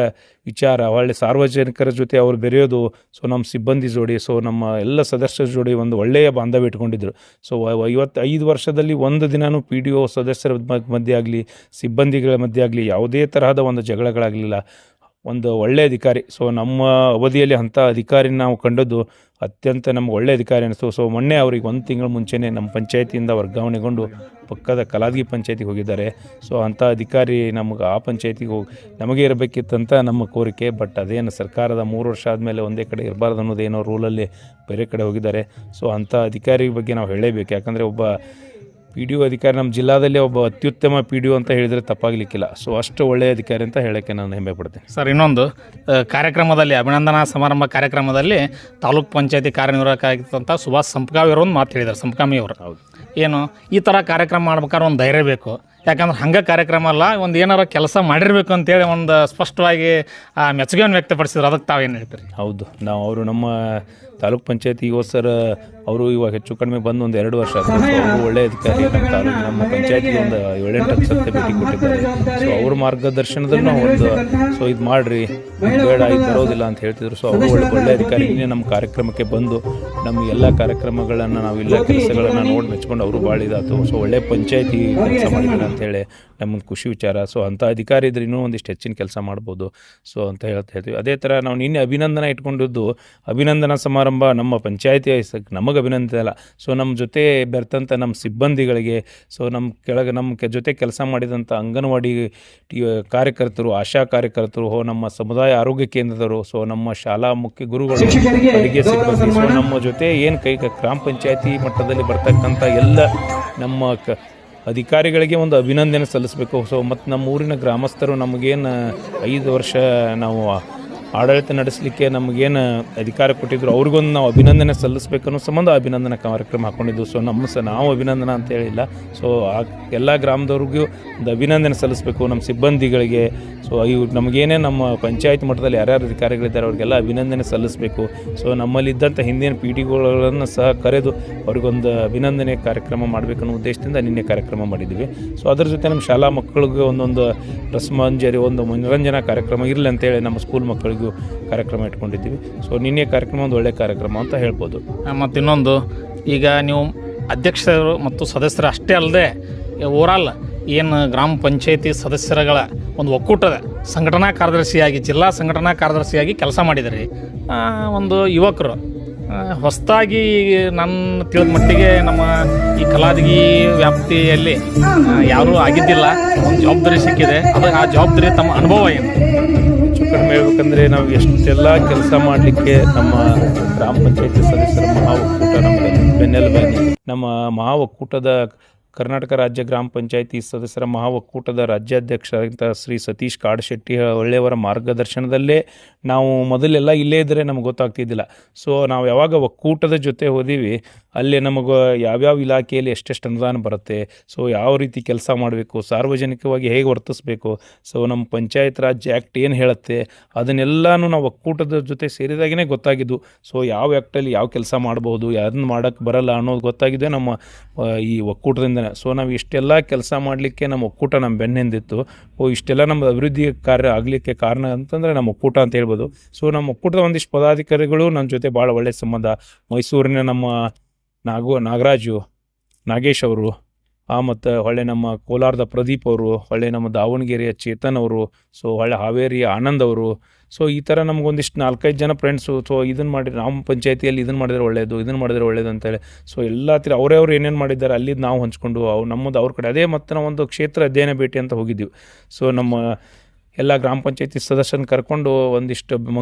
ವಿಚಾರ, ಒಳ್ಳೆಯ ಸಾರ್ವಜನಿಕರ ಜೊತೆ ಅವ್ರು ಬೆರೆಯೋದು, ಸೊ ನಮ್ಮ ಸಿಬ್ಬಂದಿ ಜೋಡಿ, ಸೊ ನಮ್ಮ ಎಲ್ಲ ಸದಸ್ಯರ ಜೋಡಿ ಒಂದು ಒಳ್ಳೆಯ ಬಾಂಧವ್ಯ ಇಟ್ಕೊಂಡಿದ್ರು. ಸೊ 55 ವರ್ಷದಲ್ಲಿ ಒಂದು ದಿನವೂ PDO ಸದಸ್ಯರ ಮಧ್ಯೆ ಆಗಲಿ, ಸಿಬ್ಬಂದಿಗಳ ಮಧ್ಯೆ ಆಗಲಿ ಯಾವುದೇ ತರಹದ ಒಂದು ಜಗಳಗಳಾಗಲಿಲ್ಲ. ಒಂದು ಒಳ್ಳೆಯ ಅಧಿಕಾರಿ. ಸೊ ನಮ್ಮ ಅವಧಿಯಲ್ಲಿ ಅಂಥ ಅಧಿಕಾರಿ ನಾವು ಕಂಡದ್ದು ಅತ್ಯಂತ ನಮ್ಗೆ ಒಳ್ಳೆಯ ಅಧಿಕಾರಿ ಅನಿಸ್ತು. ಸೊ ಮೊನ್ನೆ ಅವ್ರಿಗೆ 1 ತಿಂಗಳ ಮುಂಚೆನೇ ನಮ್ಮ ಪಂಚಾಯತಿಯಿಂದ ವರ್ಗಾವಣೆಗೊಂಡು ಪಕ್ಕದ ಕಲಾದಗಿ ಪಂಚಾಯತಿಗೆ ಹೋಗಿದ್ದಾರೆ. ಸೊ ಅಂಥ ಅಧಿಕಾರಿ ನಮಗೆ ಆ ಪಂಚಾಯತಿಗೆ ಹೋಗಿ ನಮಗೆ ಇರಬೇಕಿತ್ತಂತ ನಮ್ಮ ಕೋರಿಕೆ. ಬಟ್ ಅದೇನು ಸರ್ಕಾರದ 3 ವರ್ಷ ಆದಮೇಲೆ ಒಂದೇ ಕಡೆ ಇರಬಾರ್ದು ಅನ್ನೋದೇನೋ ರೂಲಲ್ಲಿ ಬೇರೆ ಕಡೆ ಹೋಗಿದ್ದಾರೆ. ಸೊ ಅಂಥ ಅಧಿಕಾರಿ ಬಗ್ಗೆ ನಾವು ಹೇಳಲೇಬೇಕು. ಯಾಕಂದರೆ ಒಬ್ಬ PDO ಅಧಿಕಾರಿ ನಮ್ಮ ಜಿಲ್ಲಾದಲ್ಲಿ ಒಬ್ಬ ಅತ್ಯುತ್ತಮ PDO ಅಂತ ಹೇಳಿದರೆ ತಪ್ಪಾಗಲಿಕ್ಕಿಲ್ಲ. ಸೊ ಅಷ್ಟು ಒಳ್ಳೆಯ ಅಧಿಕಾರಿ ಅಂತ ಹೇಳೋಕ್ಕೆ ನಾನು ಹೆಮ್ಮೆ ಪಡ್ತೇನೆ.
ಸರ್, ಇನ್ನೊಂದು ಕಾರ್ಯಕ್ರಮದಲ್ಲಿ, ಅಭಿನಂದನಾ ಸಮಾರಂಭ ಕಾರ್ಯಕ್ರಮದಲ್ಲಿ ತಾಲೂಕ್ ಪಂಚಾಯತಿ ಕಾರ್ಯನಿರ್ವಾಹಕ ಆಗಿದ್ದಂಥ ಸುಭಾಷ್ ಸಂಪ್ಗಾವಿ ಅವರು ಒಂದು ಮಾತು ಹೇಳಿದ್ದಾರೆ, ಸಂಪ್ಗಾಮಿ ಅವರು.
ಹೌದು,
ಏನು ಈ ಥರ ಕಾರ್ಯಕ್ರಮ ಮಾಡ್ಬೇಕಾದ್ರೆ ಒಂದು ಧೈರ್ಯ ಬೇಕು. ಯಾಕಂದ್ರೆ ಹಂಗೆ ಕಾರ್ಯಕ್ರಮ ಅಲ್ಲ, ಒಂದು ಏನಾರ ಕೆಲಸ ಮಾಡಿರಬೇಕು ಅಂತೇಳಿ ಒಂದು ಸ್ಪಷ್ಟವಾಗಿ ಮೆಚ್ಚುಗೆಯನ್ನು ವ್ಯಕ್ತಪಡಿಸಿದ್ರು. ಅದಕ್ಕೆ ತಾವೇನು ಹೇಳ್ತೀರಿ?
ಹೌದು, ನಾವು ಅವರು ನಮ್ಮ ತಾಲೂಕ್ ಪಂಚಾಯತಿ ಸರ್ ಅವರು ಇವಾಗ ಹೆಚ್ಚು ಕಡಿಮೆ ಬಂದು ಒಂದು 2 ವರ್ಷ ಆಗಿದೆ. ಸೊ ಅವರು ಒಳ್ಳೆಯ ಅಧಿಕಾರಿ. ನಮ್ಮ ಪಂಚಾಯತಿಗೆ ಒಂದು 7-8 ಸತಿ ಭೇಟಿ ಕೊಟ್ಟಿದ್ದಾರೆ. ಸೊ ಅವ್ರ ಮಾರ್ಗದರ್ಶನದಲ್ಲಿ ನಾವು ಒಂದು ಸೊ ಇದು ಮಾಡಿರಿ, ಬೇಡ, ಇದು ಬರೋದಿಲ್ಲ ಅಂತ ಹೇಳ್ತಿದ್ರು. ಸೊ ಅವರು ಒಳ್ಳೆಯ ಅಧಿಕಾರಿ. ನಮ್ಮ ಕಾರ್ಯಕ್ರಮಕ್ಕೆ ಬಂದು ನಮ್ಮ ಎಲ್ಲ ಕಾರ್ಯಕ್ರಮಗಳನ್ನು ನಾವೆಲ್ಲ ಕೆಲಸಗಳನ್ನು ನೋಡಿ ಮೆಚ್ಕೊಂಡು ಅವರು ಭಾಳ ಇದಾಯ್ತು. ಸೊ ಒಳ್ಳೆಯ ಪಂಚಾಯತಿ ಕೆಲಸ ಮಾಡಿದ್ದಾರೆ ಅಂತೇಳಿ ನಮ್ಮೊಂದು ಖುಷಿ ವಿಚಾರ. ಸೊ ಅಂಥ ಅಧಿಕಾರಿ ಇದ್ರೆ ಇನ್ನೂ ಒಂದಿಷ್ಟು ಹೆಚ್ಚಿನ ಕೆಲಸ ಮಾಡ್ಬೋದು. ಸೊ ಅಂತ ಹೇಳ್ತೀವಿ. ಅದೇ ಥರ ನಾವು ನಿನ್ನೆ ಅಭಿನಂದನೆ ಇಟ್ಕೊಂಡಿದ್ದು, ಅಭಿನಂದನಾ ಸಮಾರಂಭ ನಮ್ಮ ಪಂಚಾಯತಿ ನಮಗೆ ಅಭಿನಂದನೆ ಅಲ್ಲ, ಸೊ ನಮ್ಮ ಜೊತೆ ಬೆರ್ತಂಥ ನಮ್ಮ ಸಿಬ್ಬಂದಿಗಳಿಗೆ, ಸೊ ನಮ್ಮ ಜೊತೆ ಕೆಲಸ ಮಾಡಿದಂಥ ಅಂಗನವಾಡಿ ಕಾರ್ಯಕರ್ತರು, ಆಶಾ ಕಾರ್ಯಕರ್ತರು, ನಮ್ಮ ಸಮುದಾಯ ಆರೋಗ್ಯ ಕೇಂದ್ರದವರು, ಸೊ ನಮ್ಮ ಶಾಲಾ ಮುಖ್ಯ ಗುರುಗಳು, ಅಡುಗೆ ಸಿಬ್ಬಂದಿ, ಸೊ ನಮ್ಮ ಜೊತೆ ಏನು ಗ್ರಾಮ ಪಂಚಾಯತಿ ಮಟ್ಟದಲ್ಲಿ ಬರ್ತಕ್ಕಂಥ ಎಲ್ಲ ನಮ್ಮ ಅಧಿಕಾರಿಗಳಿಗೆ ಒಂದು ಅಭಿನಂದನೆ ಸಲ್ಲಿಸಬೇಕು. ಸೊ ಮತ್ತು ನಮ್ಮ ಊರಿನ ಗ್ರಾಮಸ್ಥರು ನಮಗೇನು 5 ವರ್ಷ ನಾವು ಆಡಳಿತ ನಡೆಸಲಿಕ್ಕೆ ನಮಗೇನು ಅಧಿಕಾರ ಕೊಟ್ಟಿದ್ರು ಅವ್ರಿಗೊಂದು ನಾವು ಅಭಿನಂದನೆ ಸಲ್ಲಿಸಬೇಕು ಅನ್ನೋ ಸಂಬಂಧ ಅಭಿನಂದನಾ ಕಾರ್ಯಕ್ರಮ ಹಾಕ್ಕೊಂಡಿದ್ದು. ಸೊ ನಾವು ಅಭಿನಂದನೆ ಅಂತ ಹೇಳಿಲ್ಲ, ಸೊ ಆ ಎಲ್ಲ ಗ್ರಾಮದವ್ರಿಗೂ ಒಂದು ಅಭಿನಂದನೆ ಸಲ್ಲಿಸಬೇಕು, ನಮ್ಮ ಸಿಬ್ಬಂದಿಗಳಿಗೆ. ಸೊ ಇವು ನಮಗೇನೇ ನಮ್ಮ ಪಂಚಾಯತ್ ಮಟ್ಟದಲ್ಲಿ ಯಾರ್ಯಾರು ಅಧಿಕಾರಿಗಳಿದ್ದಾರೆ ಅವ್ರಿಗೆಲ್ಲ ಅಭಿನಂದನೆ ಸಲ್ಲಿಸಬೇಕು. ಸೊ ನಮ್ಮಲ್ಲಿದ್ದಂಥ ಹಿಂದಿನ ಪೀಳಿಗೆಗಳನ್ನು ಸಹ ಕರೆದು ಅವ್ರಿಗೊಂದು ಅಭಿನಂದನೆ ಕಾರ್ಯಕ್ರಮ ಮಾಡಬೇಕನ್ನೋ ಉದ್ದೇಶದಿಂದ ನಿನ್ನೆ ಕಾರ್ಯಕ್ರಮ ಮಾಡಿದ್ವಿ. ಸೊ ಅದ್ರ ಜೊತೆ ನಮ್ಮ ಶಾಲಾ ಮಕ್ಕಳಿಗೆ ಒಂದೊಂದು ರಸಮಂಜರಿ, ಒಂದು ಮನೋರಂಜನಾ ಕಾರ್ಯಕ್ರಮ ಇರಲಿ ಅಂತೇಳಿ ನಮ್ಮ ಸ್ಕೂಲ್ ಮಕ್ಕಳಿಗೂ ಕಾರ್ಯಕ್ರಮ ಇಟ್ಕೊಂಡಿದ್ದೀವಿ. ಸೊ ನಿನ್ನೆ ಕಾರ್ಯಕ್ರಮ ಒಂದು ಒಳ್ಳೆಯ ಕಾರ್ಯಕ್ರಮ ಅಂತ ಹೇಳ್ಬೋದು.
ಮತ್ತು ಇನ್ನೊಂದು, ಈಗ ನೀವು ಅಧ್ಯಕ್ಷರು ಮತ್ತು ಸದಸ್ಯರು ಅಷ್ಟೇ ಅಲ್ಲದೆ ಓವರಾಲ್ ಏನು ಗ್ರಾಮ ಪಂಚಾಯತಿ ಸದಸ್ಯರುಗಳ ಒಂದು ಒಕ್ಕೂಟದ ಸಂಘಟನಾ ಕಾರ್ಯದರ್ಶಿಯಾಗಿ, ಜಿಲ್ಲಾ ಸಂಘಟನಾ ಕಾರ್ಯದರ್ಶಿಯಾಗಿ ಕೆಲಸ ಮಾಡಿದಿರಿ. ಒಂದು ಯುವಕರು ಹೊಸದಾಗಿ ನನ್ನ ತಿಳಿದ ಮಟ್ಟಿಗೆ ನಮ್ಮ ಈ ಕಲಾದಗಿ ವ್ಯಾಪ್ತಿಯಲ್ಲಿ ಯಾರೂ ಆಗಿದ್ದಿಲ್ಲ, ಒಂದು ಜವಾಬ್ದಾರಿ ಸಿಕ್ಕಿದೆ. ಅದು ಆ ಜವಾಬ್ದಾರಿ ತಮ್ಮ ಅನುಭವ ಏನು?
ಹೆಚ್ಚು ಕಡಿಮೆ ಹೇಳ್ಬೇಕಂದ್ರೆ ನಾವು ಎಷ್ಟೆಲ್ಲ ಕೆಲಸ ಮಾಡಲಿಕ್ಕೆ ನಮ್ಮ ಗ್ರಾಮ ಪಂಚಾಯತಿ ಸದಸ್ಯರ ಮಹಾ ಒಕ್ಕೂಟ ನಮಗೆ ಬೆನ್ನೆಲುಬಾಗಿ, ನಮ್ಮ ಮಹಾ ಒಕ್ಕೂಟದ ಕರ್ನಾಟಕ ರಾಜ್ಯ ಗ್ರಾಮ ಪಂಚಾಯತಿ ಸದಸ್ಯರ ಮಹಾ ಒಕ್ಕೂಟದ ರಾಜ್ಯಾಧ್ಯಕ್ಷರಾದಂಥ ಶ್ರೀ ಸತೀಶ್ ಕಾಡಶೆಟ್ಟಿ ಒಳ್ಳೆಯವರ ಮಾರ್ಗದರ್ಶನದಲ್ಲೇ ನಾವು ಮೊದಲೆಲ್ಲ ಇಲ್ಲೇ ಇದ್ದರೆ ನಮಗೆ ಗೊತ್ತಾಗ್ತಿದ್ದಿಲ್ಲ. ಸೊ ನಾವು ಯಾವಾಗ ಒಕ್ಕೂಟದ ಜೊತೆ ಹೋದೀವಿ ಅಲ್ಲಿ ನಮಗೆ ಯಾವ್ಯಾವ ಇಲಾಖೆಯಲ್ಲಿ ಎಷ್ಟೆಷ್ಟು ಅನುದಾನ ಬರುತ್ತೆ, ಸೊ ಯಾವ ರೀತಿ ಕೆಲಸ ಮಾಡಬೇಕು, ಸಾರ್ವಜನಿಕವಾಗಿ ಹೇಗೆ ವರ್ತಿಸಬೇಕು, ಸೊ ನಮ್ಮ ಪಂಚಾಯತ್ ರಾಜ್ ಆ್ಯಕ್ಟ್ ಏನು ಹೇಳುತ್ತೆ ಅದನ್ನೆಲ್ಲನೂ ನಾವು ಒಕ್ಕೂಟದ ಜೊತೆ ಸೇರಿದಾಗೇ ಗೊತ್ತಾಗಿದ್ದು. ಸೊ ಯಾವ ಆ್ಯಕ್ಟಲ್ಲಿ ಯಾವ ಕೆಲಸ ಮಾಡ್ಬೋದು, ಯಾರನ್ನ ಮಾಡೋಕ್ಕೆ ಬರಲ್ಲ ಅನ್ನೋದು ಗೊತ್ತಾಗಿದೆ ನಮ್ಮ ಈ ಒಕ್ಕೂಟದಿಂದನೇ. ಸೊ ನಾವು ಇಷ್ಟೆಲ್ಲ ಕೆಲಸ ಮಾಡಲಿಕ್ಕೆ ನಮ್ಮ ಒಕ್ಕೂಟ ನಮ್ಮ ಬೆನ್ನಿಂದಿತ್ತು. ಇಷ್ಟೆಲ್ಲ ನಮ್ಮ ಅಭಿವೃದ್ಧಿ ಕಾರ್ಯ ಆಗಲಿಕ್ಕೆ ಕಾರಣ ಅಂತಂದರೆ ನಮ್ಮ ಒಕ್ಕೂಟ ಅಂತ ಹೇಳ್ಬೋದು. ಸೊ ನಮ್ಮ ಒಕ್ಕೂಟದ ಒಂದಿಷ್ಟು ಪದಾಧಿಕಾರಿಗಳು ನನ್ನ ಜೊತೆ ಭಾಳ ಒಳ್ಳೆಯ ಸಂಬಂಧ. ಮೈಸೂರಿನ ನಮ್ಮ ನಾಗರಾಜು, ನಾಗೇಶ್ ಅವರು, ಮತ್ತು ಹೊಳ್ಳೆ ನಮ್ಮ ಕೋಲಾರದ ಪ್ರದೀಪ್ ಅವರು, ಹೊಳ್ಳೆ ನಮ್ಮ ದಾವಣಗೆರೆಯ ಚೇತನ್ ಅವರು, ಸೊ ಹೊಳ್ಳೆ ಹಾವೇರಿಯ ಆನಂದ್ ಅವರು. ಸೊ ಈ ಥರ ನಮಗೊಂದಿಷ್ಟು 4-5 ಜನ ಫ್ರೆಂಡ್ಸು. ಸೊ ಇದನ್ನು ಮಾಡಿ ನಮ್ಮ ಪಂಚಾಯತಿಯಲ್ಲಿ ಇದನ್ನು ಮಾಡಿದರೆ ಒಳ್ಳೆಯದು, ಇದನ್ನು ಮಾಡಿದರೆ ಒಳ್ಳೆಯದು ಅಂತೇಳಿ. ಸೊ ಎಲ್ಲ ತೀರ ಅವರೇ ಏನೇನು ಮಾಡಿದ್ದಾರೆ ಅಲ್ಲಿದ್ದು ನಾವು ಹಂಚ್ಕೊಂಡು ನಮ್ಮದು ಅವ್ರ ಕಡೆ ಅದೇ. ಮತ್ತು ನಾವು ಒಂದು ಕ್ಷೇತ್ರ ಅಧ್ಯಯನ ಭೇಟಿ ಅಂತ ಹೋಗಿದ್ದೀವಿ. ಸೊ ನಮ್ಮ ಎಲ್ಲ ಗ್ರಾಮ ಪಂಚಾಯತಿ ಸದಸ್ಯರನ್ನ ಕರ್ಕೊಂಡು ಒಂದಿಷ್ಟು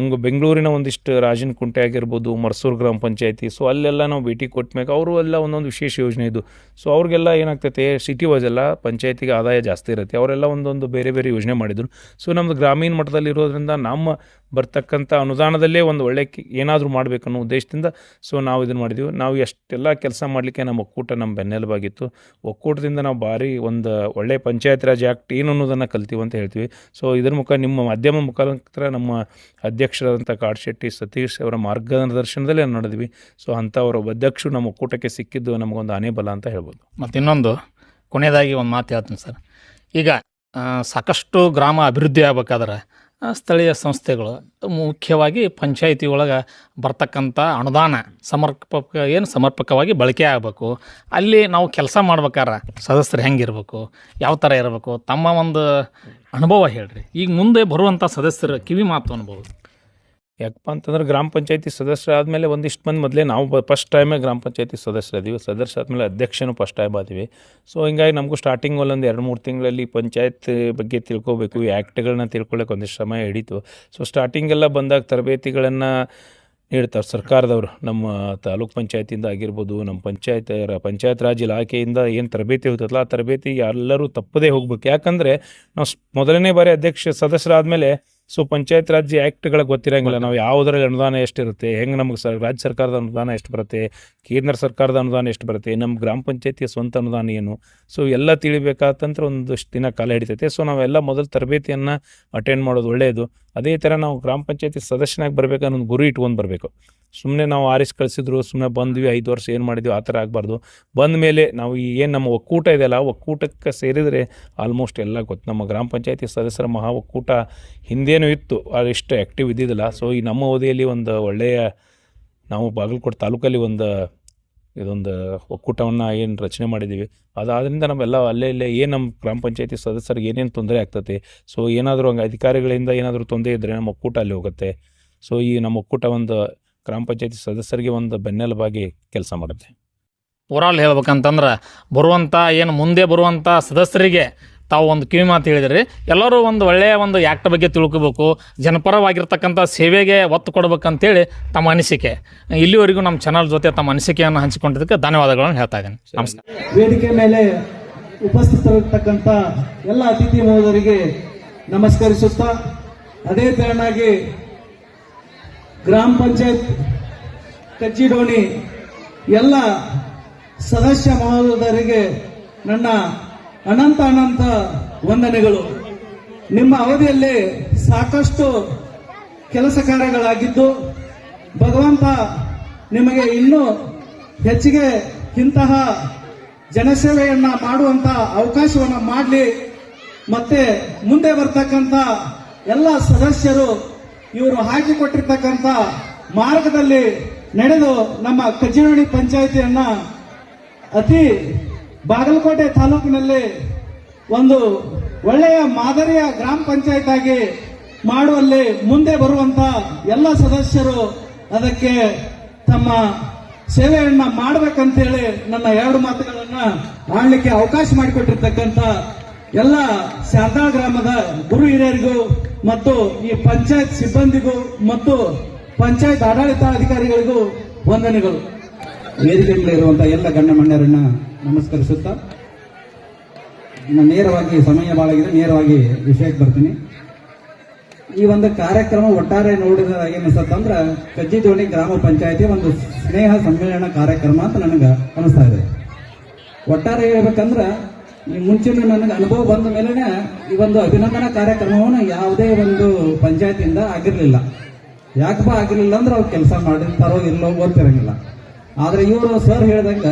ಬೆಂಗಳೂರಿನ ಒಂದಿಷ್ಟು ರಾಜನಕುಂಟೆ ಆಗಿರ್ಬೋದು, ಮರ್ಸೂರು ಗ್ರಾಮ ಪಂಚಾಯತಿ, ಸೊ ಅಲ್ಲೆಲ್ಲ ನಾವು ಭೇಟಿ ಕೊಟ್ಟಾಗ ಅವರು ಎಲ್ಲ ಒಂದೊಂದು ವಿಶೇಷ ಯೋಜನೆ ಇದು. ಸೊ ಅವ್ರಿಗೆಲ್ಲ ಏನಾಗ್ತೈತೆ, ಸಿಟಿ ವೈಸ್ ಎಲ್ಲ ಪಂಚಾಯತಿಗೆ ಆದಾಯ ಜಾಸ್ತಿ ಇರುತ್ತೆ, ಅವರೆಲ್ಲ ಒಂದೊಂದು ಬೇರೆ ಬೇರೆ ಯೋಜನೆ ಮಾಡಿದರು. ಸೊ ನಮ್ಮದು ಗ್ರಾಮೀಣ ಮಟ್ಟದಲ್ಲಿ ಇರೋದ್ರಿಂದ ನಮ್ಮ ಬರ್ತಕ್ಕಂಥ ಅನುದಾನದಲ್ಲೇ ಒಂದು ಒಳ್ಳೆ ಏನಾದರೂ ಮಾಡಬೇಕನ್ನೋ ಉದ್ದೇಶದಿಂದ ಸೊ ನಾವು ಇದನ್ನು ಮಾಡಿದ್ವಿ. ನಾವು ಎಷ್ಟೆಲ್ಲ ಕೆಲಸ ಮಾಡಲಿಕ್ಕೆ ನಮ್ಮ ಒಕ್ಕೂಟ ನಮ್ಮ ಬೆನ್ನೆಲುಬಾಗಿತ್ತು. ಒಕ್ಕೂಟದಿಂದ ನಾವು ಭಾರಿ ಒಂದು ಒಳ್ಳೆ ಪಂಚಾಯತ್ ರಾಜ್ ಆ್ಯಕ್ಟ್ ಏನು ಅನ್ನೋದನ್ನು ಕಲ್ತೀವಿ ಅಂತ ಹೇಳ್ತೀವಿ. ಸೊ ಇದ್ರ ನಿಮ್ಮ ಮಾಧ್ಯಮ ಮುಖಾಂತರ ನಮ್ಮ ಅಧ್ಯಕ್ಷರಾದಂಥ ಕಾಡ್ಶೆಟ್ಟಿ ಸತೀಶ್ ಅವರ ಮಾರ್ಗದರ್ಶನದಲ್ಲೇ ನಡೆದ್ವಿ. ಸೊ ಅಂಥವರ ಅಧ್ಯಕ್ಷರು ನಮ್ಮ ಒಕ್ಕೂಟಕ್ಕೆ ಸಿಕ್ಕಿದ್ದು ನಮಗೊಂದು ಆನೆ ಬಲ ಅಂತ ಹೇಳ್ಬೋದು.
ಮತ್ತು ಇನ್ನೊಂದು ಕೊನೆಯದಾಗಿ ಒಂದು ಮಾತು ಹೇಳ್ತೀನಿ ಸರ್. ಈಗ ಸಾಕಷ್ಟು ಗ್ರಾಮ ಅಭಿವೃದ್ಧಿ ಆಗ್ಬೇಕಾದ್ರೆ ಸ್ಥಳೀಯ ಸಂಸ್ಥೆಗಳು ಮುಖ್ಯವಾಗಿ ಪಂಚಾಯಿತಿ ಒಳಗೆ ಬರ್ತಕ್ಕಂಥ ಅನುದಾನ ಸಮರ್ಪಕವಾಗಿ ಬಳಕೆ ಆಗಬೇಕು. ಅಲ್ಲಿ ನಾವು ಕೆಲಸ ಮಾಡ್ಬೇಕಾದ್ರೆ ಸದಸ್ಯರು ಹೆಂಗಿರಬೇಕು, ಯಾವ ಥರ ಇರಬೇಕು, ತಮ್ಮ ಒಂದು ಅನುಭವ ಹೇಳ್ರಿ. ಈಗ ಮುಂದೆ ಬರುವಂಥ ಸದಸ್ಯರ ಕಿವಿ ಮಾತು ಅನ್ಬೋದು.
ಯಾಕಪ್ಪ ಅಂತಂದ್ರೆ ಗ್ರಾಮ ಪಂಚಾಯತಿ ಸದಸ್ಯರಾದಮೇಲೆ ಒಂದಿಷ್ಟು ಮಂದಿ ಮೊದಲೇ ನಾವು ಫಸ್ಟ್ ಟೈಮೇ ಗ್ರಾಮ ಪಂಚಾಯತಿ ಸದಸ್ಯರಾದೀವಿ. ಸದಸ್ಯರಾದಮೇಲೆ ಅಧ್ಯಕ್ಷನೂ ಫಸ್ಟ್ ಟೈಮ್ ಆದೀವಿ. ಸೊ ಹಿಂಗಾಗಿ ನಮಗೂ ಸ್ಟಾರ್ಟಿಂಗಲ್ಲಿ ಒಂದು 2-3 ತಿಂಗಳಲ್ಲಿ ಪಂಚಾಯತ್ ಬಗ್ಗೆ ತಿಳ್ಕೊಬೇಕು, ಈ ಆ್ಯಕ್ಟ್ಗಳನ್ನ ತಿಳ್ಕೊಳ್ಳೋಕೆ ಒಂದಿಷ್ಟು ಸಮಯ ಹಿಡಿತು. ಸೊ ಸ್ಟಾರ್ಟಿಂಗೆಲ್ಲ ಬಂದಾಗ ತರಬೇತಿಗಳನ್ನು ನೀಡ್ತಾರೆ ಸರ್ಕಾರದವರು, ನಮ್ಮ ತಾಲೂಕ್ ಪಂಚಾಯತಿಯಿಂದ ಆಗಿರ್ಬೋದು, ನಮ್ಮ ಪಂಚಾಯತ್ ರಾಜ್ ಇಲಾಖೆಯಿಂದ ಏನು ತರಬೇತಿ ಹೋಗ್ತದಲ್ಲ, ಆ ತರಬೇತಿ ಎಲ್ಲರೂ ತಪ್ಪದೇ ಹೋಗ್ಬೇಕು. ಯಾಕಂದರೆ ನಾವು ಮೊದಲನೇ ಬಾರಿ ಸದಸ್ಯರಾದಮೇಲೆ ಸೊ ಪಂಚಾಯತ್ ರಾಜ್ ಆ್ಯಕ್ಟ್ಗಳಿಗೆ ಗೊತ್ತಿರೋಂಗಿಲ್ಲ. ನಾವು ಯಾವುದರಲ್ಲಿ ಅನುದಾನ ಎಷ್ಟಿರುತ್ತೆ, ಹೆಂಗೆ ನಮಗೆ ರಾಜ್ಯ ಸರ್ಕಾರದ ಅನುದಾನ ಎಷ್ಟು ಬರುತ್ತೆ, ಕೇಂದ್ರ ಸರ್ಕಾರದ ಅನುದಾನ ಎಷ್ಟು ಬರುತ್ತೆ, ನಮ್ಮ ಗ್ರಾಮ ಪಂಚಾಯತಿಯ ಸ್ವಂತ ಅನುದಾನ ಏನು, ಸೊ ಎಲ್ಲ ತಿಳಿಬೇಕಾತಂದ್ರೆ ಒಂದಷ್ಟು ದಿನ ಕಾಲ ಹಿಡಿತೈತೆ. ಸೊ ನಾವೆಲ್ಲ ಮೊದಲು ತರಬೇತಿಯನ್ನು ಅಟೆಂಡ್ ಮಾಡೋದು ಒಳ್ಳೆಯದು. ಅದೇ ಥರ ನಾವು ಗ್ರಾಮ ಪಂಚಾಯತಿ ಸದಸ್ಯನಾಗಿ ಬರಬೇಕಾದ್ರೆ ಒಂದು ಗುರಿ ಇಟ್ಕೊಂಡು ಬರಬೇಕು. ಸುಮ್ಮನೆ ನಾವು ಆರಿಸಿ ಕಳಿಸಿದ್ರು, ಸುಮ್ಮನೆ ಬಂದ್ವಿ 5 ವರ್ಷ ಏನು ಮಾಡಿದ್ವಿ ಆ ಥರ ಆಗಬಾರ್ದು. ಬಂದ ಮೇಲೆ ನಾವು ಏನು ನಮ್ಮ ಒಕ್ಕೂಟ ಇದೆಯಲ್ಲ, ಒಕ್ಕೂಟಕ್ಕೆ ಸೇರಿದರೆ ಆಲ್ಮೋಸ್ಟ್ ಎಲ್ಲ ಗೊತ್ತು. ನಮ್ಮ ಗ್ರಾಮ ಪಂಚಾಯತಿ ಸದಸ್ಯರ ಮಹಾ ಒಕ್ಕೂಟ ಹಿಂದೇನೂ ಇತ್ತು, ಅದಿಷ್ಟು ಆ್ಯಕ್ಟಿವ್ ಇದ್ದಿದ್ದಿಲ್ಲ. ಸೊ ಈ ನಮ್ಮ ಅವಧಿಯಲ್ಲಿ ಒಂದು ಒಳ್ಳೆಯ ನಾವು ಬಾಗಲಕೋಟೆ ತಾಲೂಕಲ್ಲಿ ಇದೊಂದು ಒಕ್ಕೂಟವನ್ನು ಏನು ರಚನೆ ಮಾಡಿದ್ದೀವಿ. ಅದಾದ್ರಿಂದ ನಮ್ಮೆಲ್ಲ ಅಲ್ಲೇ ಏನು ನಮ್ಮ ಗ್ರಾಮ ಪಂಚಾಯತಿ ಸದಸ್ಯರಿಗೆ ಏನೇನು ತೊಂದರೆ ಆಗ್ತದೆ, ಸೊ ಏನಾದರೂ ಹಂಗೆ ಅಧಿಕಾರಿಗಳಿಂದ ಏನಾದರೂ ತೊಂದರೆ ಇದ್ದರೆ ನಮ್ಮ ಒಕ್ಕೂಟ ಅಲ್ಲಿ ಹೋಗುತ್ತೆ. ಸೊ ಈ ನಮ್ಮ ಒಕ್ಕೂಟ ಒಂದು ಗ್ರಾಮ ಪಂಚಾಯತಿ ಸದಸ್ಯರಿಗೆ ಒಂದು ಬೆನ್ನೆಲುಬಾಗಿ ಕೆಲಸ ಮಾಡುತ್ತೆ.
ಓವರಾಲ್ ಹೇಳ್ಬೇಕಂತಂದ್ರೆ ಮುಂದೆ ಬರುವಂಥ ಸದಸ್ಯರಿಗೆ ತಾವು ಒಂದು ಕಿವಿ ಮಾತು ಹೇಳಿದ್ರಿ. ಎಲ್ಲರೂ ಒಂದು ಒಳ್ಳೆಯ ಒಂದು ಆ್ಯಕ್ಟ್ ಬಗ್ಗೆ ತಿಳ್ಕೋಬೇಕು, ಜನಪರವಾಗಿರ್ತಕ್ಕಂಥ ಸೇವೆಗೆ ಒತ್ತು ಕೊಡ್ಬೇಕಂತೇಳಿ ತಮ್ಮ ಅನಿಸಿಕೆ. ಇಲ್ಲಿವರೆಗೂ ನಮ್ಮ ಚಾನಲ್ ಜೊತೆ ತಮ್ಮ ಅನಿಸಿಕೆಯನ್ನು ಹಂಚಿಕೊಂಡಿದ್ದಕ್ಕೆ ಧನ್ಯವಾದಗಳನ್ನು ಹೇಳ್ತಾ ಇದ್ದೀನಿ. ನಮಸ್ಕಾರ.
ವೇದಿಕೆ ಮೇಲೆ ಉಪಸ್ಥಿತರಿರ್ತಕ್ಕಂಥ ಎಲ್ಲ ಅತಿಥಿ ಮಹೋದರಿಗೆ ನಮಸ್ಕರಿಸುತ್ತಾ, ಅದೇ ತೆರನಾಗಿ ಗ್ರಾಮ ಪಂಚಾಯತ್ ಕಜ್ಜಿಡೋಣಿ ಎಲ್ಲ ಸದಸ್ಯ ಮಹೋದಯರಿಗೆ ನನ್ನ ಅನಂತ ವಂದನೆಗಳು. ನಿಮ್ಮ ಅವಧಿಯಲ್ಲಿ ಸಾಕಷ್ಟು ಕೆಲಸ ಕಾರ್ಯಗಳಾಗಿದ್ದು, ಭಗವಂತ ನಿಮಗೆ ಇನ್ನೂ ಹೆಚ್ಚಿಗೆ ಇಂತಹ ಜನಸೇವೆಯನ್ನ ಮಾಡುವಂತ ಅವಕಾಶವನ್ನು ಮಾಡಲಿ. ಮತ್ತೆ ಮುಂದೆ ಬರ್ತಕ್ಕಂಥ ಎಲ್ಲ ಸದಸ್ಯರು ಇವರು ಹಾಕಿಕೊಟ್ಟಿರ್ತಕ್ಕಂಥ ಮಾರ್ಗದಲ್ಲಿ ನಡೆದು ನಮ್ಮ ಕಜ್ಜಿಡೋಣಿ ಪಂಚಾಯಿತಿಯನ್ನ ಅತಿ ಬಾಗಲಕೋಟೆ ತಾಲೂಕಿನಲ್ಲಿ ಒಂದು ಒಳ್ಳೆಯ ಮಾದರಿಯ ಗ್ರಾಮ ಪಂಚಾಯತ್ ಆಗಿ ಮಾಡುವಲ್ಲಿ ಮುಂದೆ ಬರುವಂತ ಎಲ್ಲ ಸದಸ್ಯರು ಅದಕ್ಕೆ ತಮ್ಮ ಸೇವೆಯನ್ನ ಮಾಡಬೇಕಂತೇಳಿ ನನ್ನ 2 ಮಾತುಗಳನ್ನ ಆಡ್ಲಿಕ್ಕೆ ಅವಕಾಶ ಮಾಡಿಕೊಟ್ಟಿರ್ತಕ್ಕಂಥ ಎಲ್ಲ ಶಾರದಾ ಗ್ರಾಮದ ಗುರು ಹಿರಿಯರಿಗೂ ಮತ್ತು ಈ ಪಂಚಾಯತ್ ಸಿಬ್ಬಂದಿಗೂ ಮತ್ತು ಪಂಚಾಯತ್ ಆಡಳಿತ ಅಧಿಕಾರಿಗಳಿಗೂ ವಂದನೆಗಳು. ವೇದಿಕೆಯಲ್ಲಿರುವಂತಹ ಎಲ್ಲ ಗಣ್ಯಮಾನ್ಯರನ್ನ ನಮಸ್ಕರಿಸುತ್ತಾ, ನೇರವಾಗಿ ಸಮಯ ಬಾಳಾಗಿದೆ, ನೇರವಾಗಿ ವಿಷಯಕ್ಕೆ ಬರ್ತೀನಿ. ಈ ಒಂದು ಕಾರ್ಯಕ್ರಮ ಒಟ್ಟಾರೆ ನೋಡಿದ ಏನಿಸ್ತಂದ್ರೆ ಕಜ್ಜಿಡೋಣಿ ಗ್ರಾಮ ಪಂಚಾಯತಿ ಒಂದು ಸ್ನೇಹ ಸಮ್ಮೇಳನ ಕಾರ್ಯಕ್ರಮ ಅಂತ ನನಗೆ ಅನಿಸ್ತಾ ಇದೆ. ಒಟ್ಟಾರೆ ಹೇಳ್ಬೇಕಂದ್ರೆ ಈ ಮುಂಚಿನ ನನಗೆ ಅನುಭವ ಬಂದ ಮೇಲೆ ಈ ಒಂದು ಅಭಿನಂದನಾ ಕಾರ್ಯಕ್ರಮವನ್ನು ಯಾವುದೇ ಒಂದು ಪಂಚಾಯತಿಯಿಂದ ಆಗಿರ್ಲಿಲ್ಲ. ಯಾಕಪ್ಪ ಆಗಿರ್ಲಿಲ್ಲ ಅಂದ್ರೆ ಅವ್ರು ಕೆಲಸ ಮಾಡಿರ್ತಾರೋ ಇಲ್ಲೋ ಗೊತ್ತಿರಂಗಿಲ್ಲ. ಆದ್ರೆ ಇವರು ಸರ್ ಹೇಳ್ದಂಗ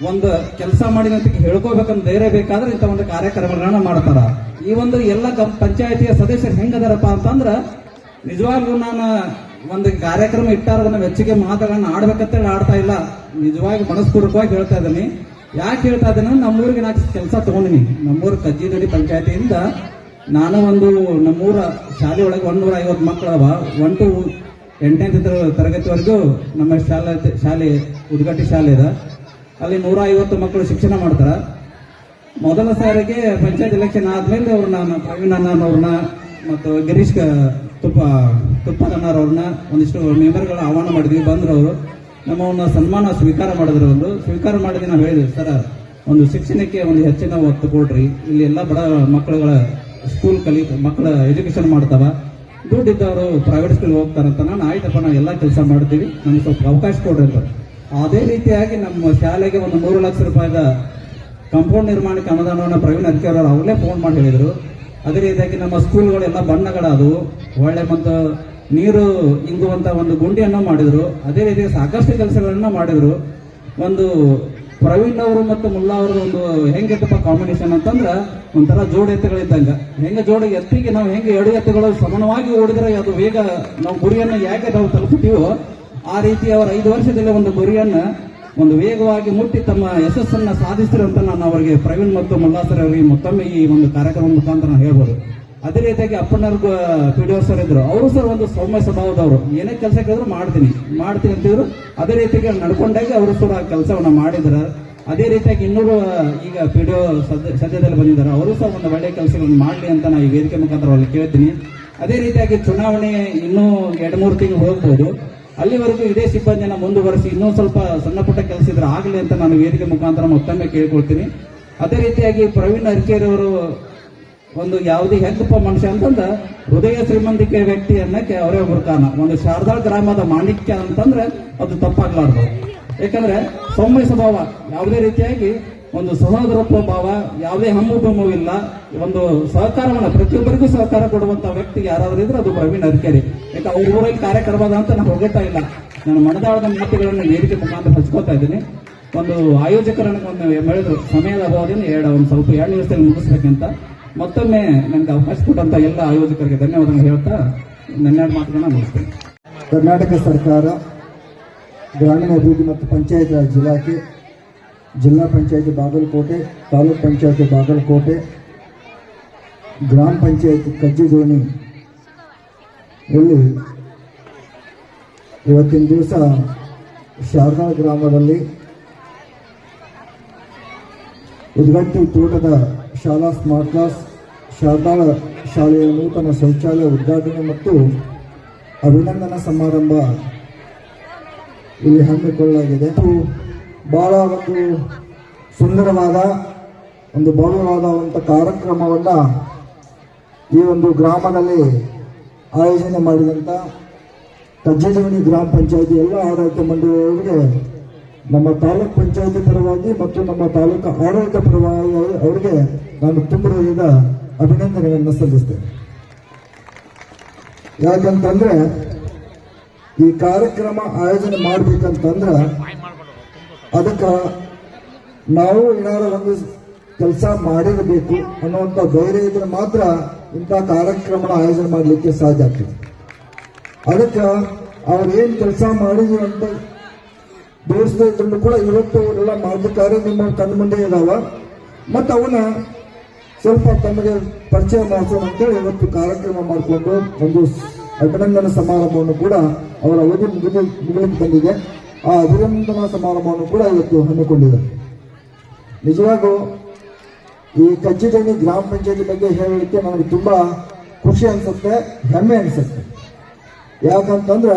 ಒಂದು ಕೆಲಸ ಮಾಡಿದಂತ ಹೇಳ್ಕೋಬೇಕಂತ ಧೈರ್ಯ ಬೇಕಾದ್ರೆ ಇಂಥ ಒಂದು ಕಾರ್ಯಕ್ರಮಗಳನ್ನ ಮಾಡ್ತಾರ. ಈ ಒಂದು ಎಲ್ಲ ಪಂಚಾಯತಿಯ ಸದಸ್ಯರು ಹೆಂಗದಾರಪ್ಪ ಅಂತಂದ್ರ ನಿಜವಾಗ್ಲೂ ನಾನು ಒಂದು ಕಾರ್ಯಕ್ರಮ ಇಟ್ಟಾರ ವೆಚ್ಚಿಗೆ ಮಾತುಗಳನ್ನ ಆಡ್ಬೇಕಂತೇಳಿ ಆಡ್ತಾ ಇಲ್ಲ, ನಿಜವಾಗಿ ಮನಸ್ಪೂರ್ವಕವಾಗಿ ಹೇಳ್ತಾ ಇದ್ದೀನಿ. ಯಾಕೆ ಹೇಳ್ತಾ ಇದ್ದೀನಿ, ನಮ್ಮೂರಿಗೆ ನಾನು ಕೆಲಸ ತಗೊಂಡಿನಿ. ನಮ್ಮೂರು ಕಜ್ಜಿಡೋಣಿ ಪಂಚಾಯತಿಯಿಂದ ನಾನು ಒಂದು ನಮ್ಮೂರ ಶಾಲೆ ಒಳಗೆ 150 ಮಕ್ಕಳವ 1 to 8ನೇ ತರಗತಿವರೆಗೂ ನಮ್ಮ ಶಾಲೆ ಉದ್ಘಾಟಿ ಶಾಲೆ ಇದೆ. ಅಲ್ಲಿ 150 ಮಕ್ಕಳು ಶಿಕ್ಷಣ ಮಾಡ್ತಾರ. ಮೊದಲ ಸಾರಿಗೆ ಪಂಚಾಯತ್ ಎಲೆಕ್ಷನ್ ಆದ್ಮೇಲೆ ಅವ್ರನ್ನ ಪ್ರವೀಣ್ ಅಣ್ಣನವ್ರನ್ನ ಮತ್ತು ಗಿರೀಶ್ ತುಪ್ಪದಣ್ಣರವ್ರನ್ನ ಒಂದಿಷ್ಟು ಮೆಂಬರ್ಗಳ ಆಹ್ವಾನ ಮಾಡಿದ್ವಿ. ಬಂದ್ರು ಅವರು ನಮ್ಮನ್ನ ಸನ್ಮಾನ ಸ್ವೀಕಾರ ಮಾಡಿದ್ರು. ಸ್ವೀಕಾರ ಮಾಡಿದ್ವಿ. ನಾವು ಹೇಳಿದ್ವಿ, ಸರ್ ಒಂದು ಶಿಕ್ಷಣಕ್ಕೆ ಒಂದು ಹೆಚ್ಚಿನ ಒತ್ತು ಕೊಡ್ರಿ, ಇಲ್ಲಿ ಎಲ್ಲ ಬಡ ಮಕ್ಕಳುಗಳ ಸ್ಕೂಲ್ ಮಕ್ಕಳ ಎಜುಕೇಶನ್ ಮಾಡ್ತಾವ, ದುಡ್ಡಿದ್ದವರು ಪ್ರೈವೇಟ್ ಸ್ಕೂಲ್ ಹೋಗ್ತಾರಂತ. ನಾನು ಆಯ್ತಪ್ಪ, ನಾವು ಎಲ್ಲ ಕೆಲಸ ಮಾಡ್ತೀವಿ, ನಮ್ಗೆ ಸ್ವಲ್ಪ ಅವಕಾಶ ಕೊಡ್ರಿ ಅಂತ. ಅದೇ ರೀತಿಯಾಗಿ ನಮ್ಮ ಶಾಲೆಗೆ ಒಂದು 3 ಲಕ್ಷ ರೂಪಾಯಿದ ಕಾಂಪೌಂಡ್ ನಿರ್ಮಾಣಕ್ಕೆ ಅನುದಾನವನ್ನು ಪ್ರವೀಣ್ ಅರ್ಕೆಯವರು ಅವರೇ ಫೋನ್ ಮಾಡಿ ಹೇಳಿದರು. ಅದೇ ರೀತಿಯಾಗಿ ನಮ್ಮ ಸ್ಕೂಲ್ಗಳೆಲ್ಲ ಬಣ್ಣಗಳಾದವು, ಒಳ್ಳೆ ಮತ್ತು ನೀರು ಇಂಗುವಂತ ಒಂದು ಗುಂಡಿಯನ್ನು ಮಾಡಿದ್ರು. ಅದೇ ರೀತಿ ಸಾಕಷ್ಟು ಕೆಲಸಗಳನ್ನ ಮಾಡಿದ್ರು. ಒಂದು ಪ್ರವೀಣ್ ಅವರು ಮತ್ತು ಮುಲ್ಲಾ ಅವರು ಒಂದು ಹೆಂಗಿತ್ತಪ್ಪ ಕಾಂಬಿನೇಷನ್ ಅಂತಂದ್ರೆ ಒಂಥರ ಜೋಡಿ ಎತ್ತುಗಳಿದ್ದಂಗ. ಹೆಂಗ ಜೋಡಿ ಎತ್ತಿಗೆ ನಾವು ಹೆಂಗೆ 2 ಎತ್ತುಗಳು ಸಮಾನವಾಗಿ ಓಡಿದ್ರೆ ಅದು ವೇಗ ನಾವು ಗುರಿಯನ್ನು ಯಾಕೆ ನಾವು ತಲುಪುತ್ತೀವೋ ಆ ರೀತಿ ಅವರ 5 ವರ್ಷದಲ್ಲಿ ಒಂದು ಗುರಿಯನ್ನ ಒಂದು ವೇಗವಾಗಿ ಮುಟ್ಟಿ ತಮ್ಮ ಯಶಸ್ಸನ್ನ ಸಾಧಿಸಿದ್ರು ಅಂತ ನಾನು ಅವರಿಗೆ ಪ್ರವೀಣ್ ಮತ್ತು ಮುಲ್ಲಾ ಸರ್ ಅವರಿಗೆ ಮತ್ತೊಮ್ಮೆ ಈ ಒಂದು ಕಾರ್ಯಕ್ರಮ ಮುಖಾಂತರ ನಾನು ಹೇಳ್ಬೋದು. ಅದೇ ರೀತಿಯಾಗಿ ಅಪ್ಪಣ್ಣರ್ PDO ಸರ್ ಇದ್ರು, ಅವರು ಸರ್ ಒಂದು ಸೌಮ್ಯ ಸ್ವಭಾವದವರು, ಏನೇ ಕೆಲಸ ಕೇಳಿದ್ರು ಮಾಡ್ತೀನಿ ಅಂತಿದ್ರು. ಅದೇ ರೀತಿಯಾಗಿ ನಡ್ಕೊಂಡಾಗ ಅವರು ಸಹ ಕೆಲಸವನ್ನ ಮಾಡಿದ್ರು. ಅದೇ ರೀತಿಯಾಗಿ ಇನ್ನೂರು ಈಗ PDO ಸದ್ಯದಲ್ಲಿ ಬಂದಿದ್ದಾರೆ, ಅವರು ಸಹ ಒಂದು ಒಳ್ಳೆಯ ಕೆಲಸಗಳನ್ನು ಮಾಡಲಿ ಅಂತ ನಾನು ಈ ವೇದಿಕೆ ಮುಖಾಂತರ ಅವ್ರಿಗೆ ಕೇಳ್ತೀನಿ. ಅದೇ ರೀತಿಯಾಗಿ ಚುನಾವಣೆ ಇನ್ನೂ 2-3 ತಿಂಗಳು ಹೋಗ್ಬೋದು, ಅಲ್ಲಿವರೆಗೂ ಇದೇ ಸಿಬ್ಬಂದಿನ ಮುಂದುವರೆಸಿ ಇನ್ನೂ ಸ್ವಲ್ಪ ಸಣ್ಣ ಪುಟ್ಟ ಕೆಲಸ ಇದ್ರೆ ಆಗಲಿ ಅಂತ ನಾನು ವೇದಿಕೆ ಮುಖಾಂತರ ಮತ್ತೊಮ್ಮೆ ಕೇಳ್ಕೊಳ್ತೀನಿ. ಅದೇ ರೀತಿಯಾಗಿ ಪ್ರವೀಣ್ ಅರ್ಕೆಯವರು ಒಂದು ಯಾವುದೇ ಹೆಂಗಪ್ಪ ಮನುಷ್ಯ ಅಂತಂದ್ರೆ ಹೃದಯ ಶ್ರೀಮಂತಿಕೆ ವ್ಯಕ್ತಿ ಅನ್ನಕ್ಕೆ ಅವರೇ ಒಬ್ಬರು ಕಾರಣ. ಒಂದು ಶಾರದಾಳ್ ಗ್ರಾಮದ ಮಾಣಿಕ್ಯ ಅಂತಂದ್ರೆ ಅದು ತಪ್ಪಾಗ್ಲಾರ್ದು. ಯಾಕಂದ್ರೆ ಸೌಮ್ಯ ಸ್ವಭಾವ, ಯಾವುದೇ ರೀತಿಯಾಗಿ ಒಂದು ಸಹೋದರತ್ವ ಭಾವ, ಯಾವುದೇ ಹಮ್ಮುಬಮ್ಮವಿಲ್ಲ, ಒಂದು ಸಹಕಾರವನ್ನ ಪ್ರತಿಯೊಬ್ಬರಿಗೂ ಸಹಕಾರ ಕೊಡುವಂತ ವ್ಯಕ್ತಿ ಯಾರಾದ್ರೂ ಇದ್ರೆ ಅದು ಪ್ರವೀಣ್ ಅರ್ಕೆರಿ. ಯಾಕೆ ಅವ್ರ ಊರಲ್ಲಿ ಕಾರ್ಯಕ್ರಮದ ಅಂತ ನಾನು ಹೋಗುತ್ತಾ ಇಲ್ಲ, ನಾನು ಮನದಾಳದ ಮಾತುಗಳನ್ನು ವೇದಿಕೆ ಮುಖಾಂತರ ಹಚ್ಕೋತಾ ಇದ್ದೀನಿ. ಒಂದು ಆಯೋಜಕರನ್ನ ಒಂದು ಹೇಳಿದ್ರು, ಸಮಯದ ಅಭಾವದಿಂದ ಒಂದು ಸ್ವಲ್ಪ 2 ನಿಮಿಷದಲ್ಲಿ ಮುಗಿಸ್ಬೇಕಂತ. ಮತ್ತೊಮ್ಮೆ ನನಗೆ ಅವಕಾಶ ಕೊಟ್ಟಂತ ಎಲ್ಲ ಆಯೋಜಕರಿಗೆ ಧನ್ಯವಾದಗಳು ಹೇಳ್ತಾ ನನ್ನ ಮಾತುಗಳನ್ನ ಮುಗಿಸ್ತೇನೆ.
ಕರ್ನಾಟಕ ಸರ್ಕಾರ, ಗ್ರಾಮೀಣ ಅಭಿವೃದ್ಧಿ ಮತ್ತು ಪಂಚಾಯತ್ ರಾಜ್ ಇಲಾಖೆ, ಜಿಲ್ಲಾ ಪಂಚಾಯತಿ ಬಾಗಲಕೋಟೆ, ತಾಲೂಕ್ ಪಂಚಾಯತಿ ಬಾಗಲಕೋಟೆ, ಗ್ರಾಮ ಪಂಚಾಯತಿ ಕಜ್ಜಿದೋಣಿ ಇಲ್ಲಿ ಇವತ್ತಿನ ದಿವಸ ಶಾರದಾಳ ಗ್ರಾಮದಲ್ಲಿ ಉದ್ಗಟ್ಟಿ ತೋಟದ ಶಾಲಾ ಸ್ಮಾರ್ಟ್ ಕ್ಲಾಸ್, ಶಾರದಾಳ ಶಾಲೆಯ ನೂತನ ಶೌಚಾಲಯ ಉದ್ಘಾಟನೆ ಮತ್ತು ಅಭಿನಂದನಾ ಸಮಾರಂಭ ಇಲ್ಲಿ ಹಮ್ಮಿಕೊಳ್ಳಲಾಗಿದೆ. ಬಹಳ ಒಂದು ಸುಂದರವಾದ ಒಂದು ಭವ್ಯವಾದ ಕಾರ್ಯಕ್ರಮವನ್ನು ಈ ಒಂದು ಗ್ರಾಮದಲ್ಲಿ ಆಯೋಜನೆ ಮಾಡಿದಂಥ ಕಜ್ಜಿದೋಣಿ ಗ್ರಾಮ ಪಂಚಾಯತಿ ಎಲ್ಲ ಆಡಳಿತ ಮಂಡಳಿಯವರಿಗೆ ನಮ್ಮ ತಾಲೂಕ್ ಪಂಚಾಯತಿ ಪರವಾಗಿ ಮತ್ತು ನಮ್ಮ ತಾಲೂಕು ಆಡಳಿತ ಪರವಾಗಿ ಅವರಿಗೆ ನಾನು ತುಂಬ ಹೃದಯದ ಅಭಿನಂದನೆಗಳನ್ನು ಸಲ್ಲಿಸ್ತೇನೆ. ಯಾಕಂತಂದ್ರೆ ಈ ಕಾರ್ಯಕ್ರಮ ಆಯೋಜನೆ ಮಾಡ್ಬೇಕಂತಂದ್ರ ಅದಕ್ಕೆ ನಾವು ಏನಾರ ಒಂದು ಕೆಲಸ ಮಾಡಿರಬೇಕು ಅನ್ನುವಂಥ ಧೈರ್ಯ ಇದ್ರೆ ಮಾತ್ರ ಇಂಥ ಕಾರ್ಯಕ್ರಮ ಆಯೋಜನೆ ಮಾಡಲಿಕ್ಕೆ ಸಾಧ್ಯ ಆಗ್ತದೆ. ಅದಕ್ಕೆ ಅವ್ರು ಏನ್ ಕೆಲಸ ಮಾಡಿದ್ರು ಅಂತ ತೋರಿಸದೇ ಇದ್ರು ಕೂಡ ಇವತ್ತು ಅವರೆಲ್ಲ ಮಾಡ್ಬೇಕಾದ್ರೆ ನಿಮ್ಮ ಕಣ್ಣು ಮುಂದೆ ಇದಾವ, ಮತ್ತು ಅವನ್ನ ಸ್ವಲ್ಪ ತಮಗೆ ಪರಿಚಯ ಮಾಡಿಸೋಣ ಅಂತೇಳಿ ಇವತ್ತು ಕಾರ್ಯಕ್ರಮ ಮಾಡಿಕೊಂಡು ಒಂದು ಅಭಿನಂದನಾ ಸಮಾರಂಭವನ್ನು ಕೂಡ ಅವರ ಅವಧಿ ಮುಗಿಲಿಕ್ಕೆ ಬಂದಿದೆ. ಆ ಅಭಿನಂದನಾ ಸಮಾರಂಭವನ್ನು ಕೂಡ ಇವತ್ತು ಹಮ್ಮಿಕೊಂಡಿದೆ. ನಿಜವಾಗೂ ಈ ಕಜ್ಜಿದೋಣಿ ಗ್ರಾಮ ಪಂಚಾಯತಿ ಬಗ್ಗೆ ಹೇಳಲಿಕ್ಕೆ ನನಗೆ ತುಂಬಾ ಖುಷಿ ಅನ್ಸುತ್ತೆ, ಹೆಮ್ಮೆ ಅನ್ಸುತ್ತೆ. ಯಾಕಂತಂದ್ರ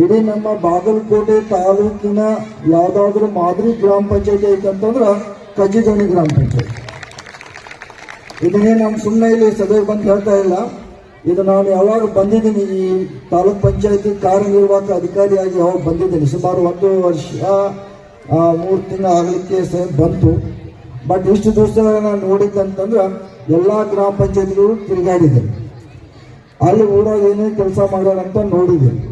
ಇಡೀ ನಮ್ಮ ಬಾಗಲಕೋಟೆ ತಾಲೂಕಿನ ಯಾವ್ದಾದ್ರು ಮಾದರಿ ಗ್ರಾಮ ಪಂಚಾಯತಿ ಐತಂತಂದ್ರ ಕಜ್ಜಿದೋಣಿ ಗ್ರಾಮ ಪಂಚಾಯತಿ. ಇದನ್ನೇ ನಾನು ಸುಮ್ಮನೆ ಇಲ್ಲಿ ಸದೈವ ಬಂದು ಹೇಳ್ತಾ ಇಲ್ಲ, ಇದು ನಾನು ಯಾವಾಗ ಬಂದಿದ್ದೀನಿ ಈ ತಾಲೂಕ್ ಪಂಚಾಯತಿ ಕಾರ್ಯನಿರ್ವಾಹಕ ಅಧಿಕಾರಿಯಾಗಿ ಯಾವಾಗ ಬಂದಿದ್ದೀನಿ, ಸುಮಾರು 1 ವರ್ಷ 3 ತಿಂಗಳು ಆಗಲಿಕ್ಕೆ ಬಂತು. ಬಟ್ ಇಷ್ಟು ದಿವಸ ನಾನು ನೋಡಿದ್ದಂತಂದ್ರೆ ಎಲ್ಲಾ ಗ್ರಾಮ ಪಂಚಾಯತಿಗಳು ತಿರುಗಾಡಿದ್ದೇನೆ, ಅಲ್ಲಿ ಊರಾಗ ಏನೇ ಕೆಲಸ ಮಾಡೋಣ ಅಂತ ನೋಡಿದ್ದೇನೆ,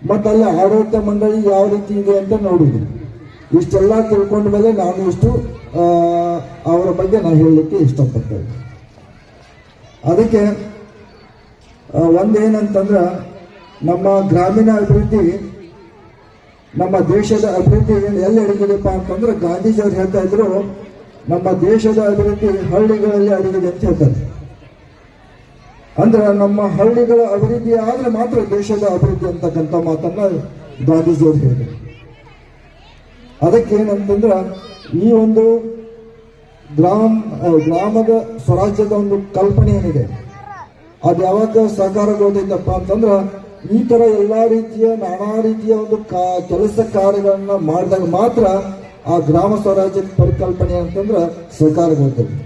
ಮತ್ತು ಅಲ್ಲಿ ಆಡಳಿತ ಮಂಡಳಿ ಯಾವ ರೀತಿ ಇದೆ ಅಂತ ನೋಡಿದ್ದೀನಿ. ಇಷ್ಟೆಲ್ಲ ತಿಳ್ಕೊಂಡ ಮೇಲೆ ನಾನು ಇಷ್ಟು ಅವರ ಬಗ್ಗೆ ನಾನು ಹೇಳಲಿಕ್ಕೆ ಇಷ್ಟಪಡ್ತೇನೆ. ಅದಕ್ಕೆ ಒಂದೇನಂತಂದ್ರೆ ನಮ್ಮ ಗ್ರಾಮೀಣ ಅಭಿವೃದ್ಧಿ, ನಮ್ಮ ದೇಶದ ಅಭಿವೃದ್ಧಿ ಎಲ್ಲಿ ಅಡಗಿದೆಪ್ಪ ಅಂತಂದ್ರೆ ಗಾಂಧೀಜಿಯವರು ಹೇಳ್ತಾ ಇದ್ರು, ನಮ್ಮ ದೇಶದ ಅಭಿವೃದ್ಧಿ ಹಳ್ಳಿಗಳಲ್ಲಿ ಅಡಗಿದೆ ಅಂತ ಹೇಳ್ತಾರೆ. ಅಂದ್ರೆ ನಮ್ಮ ಹಳ್ಳಿಗಳ ಅಭಿವೃದ್ಧಿ ಆದ್ರೆ ಮಾತ್ರ ದೇಶದ ಅಭಿವೃದ್ಧಿ ಅಂತಕ್ಕಂಥ ಮಾತನ್ನ ಗಾಂಧೀಜಿಯವರು ಹೇಳಿದರು. ಅದಕ್ಕೆ ಏನಂತಂದ್ರೆ ಈ ಒಂದು ಗ್ರಾಮದ ಸ್ವರಾಜ್ಯದ ಒಂದು ಕಲ್ಪನೆ ಏನಿದೆ ಅದು ಯಾವಾಗ ಸಾಕಾರಗೊಳ್ತೈತಪ್ಪ ಅಂತಂದ್ರ ಈ ತರ ಎಲ್ಲಾ ರೀತಿಯ ನಾನಾ ರೀತಿಯ ಒಂದು ಕೆಲಸ ಕಾರ್ಯಗಳನ್ನ ಮಾಡಿದಾಗ ಮಾತ್ರ ಆ ಗ್ರಾಮ ಸ್ವರಾಜ್ಯ ಪರಿಕಲ್ಪನೆ ಅಂತಂದ್ರ ಸಾಕಾರಗೊಳ್ತದೆ.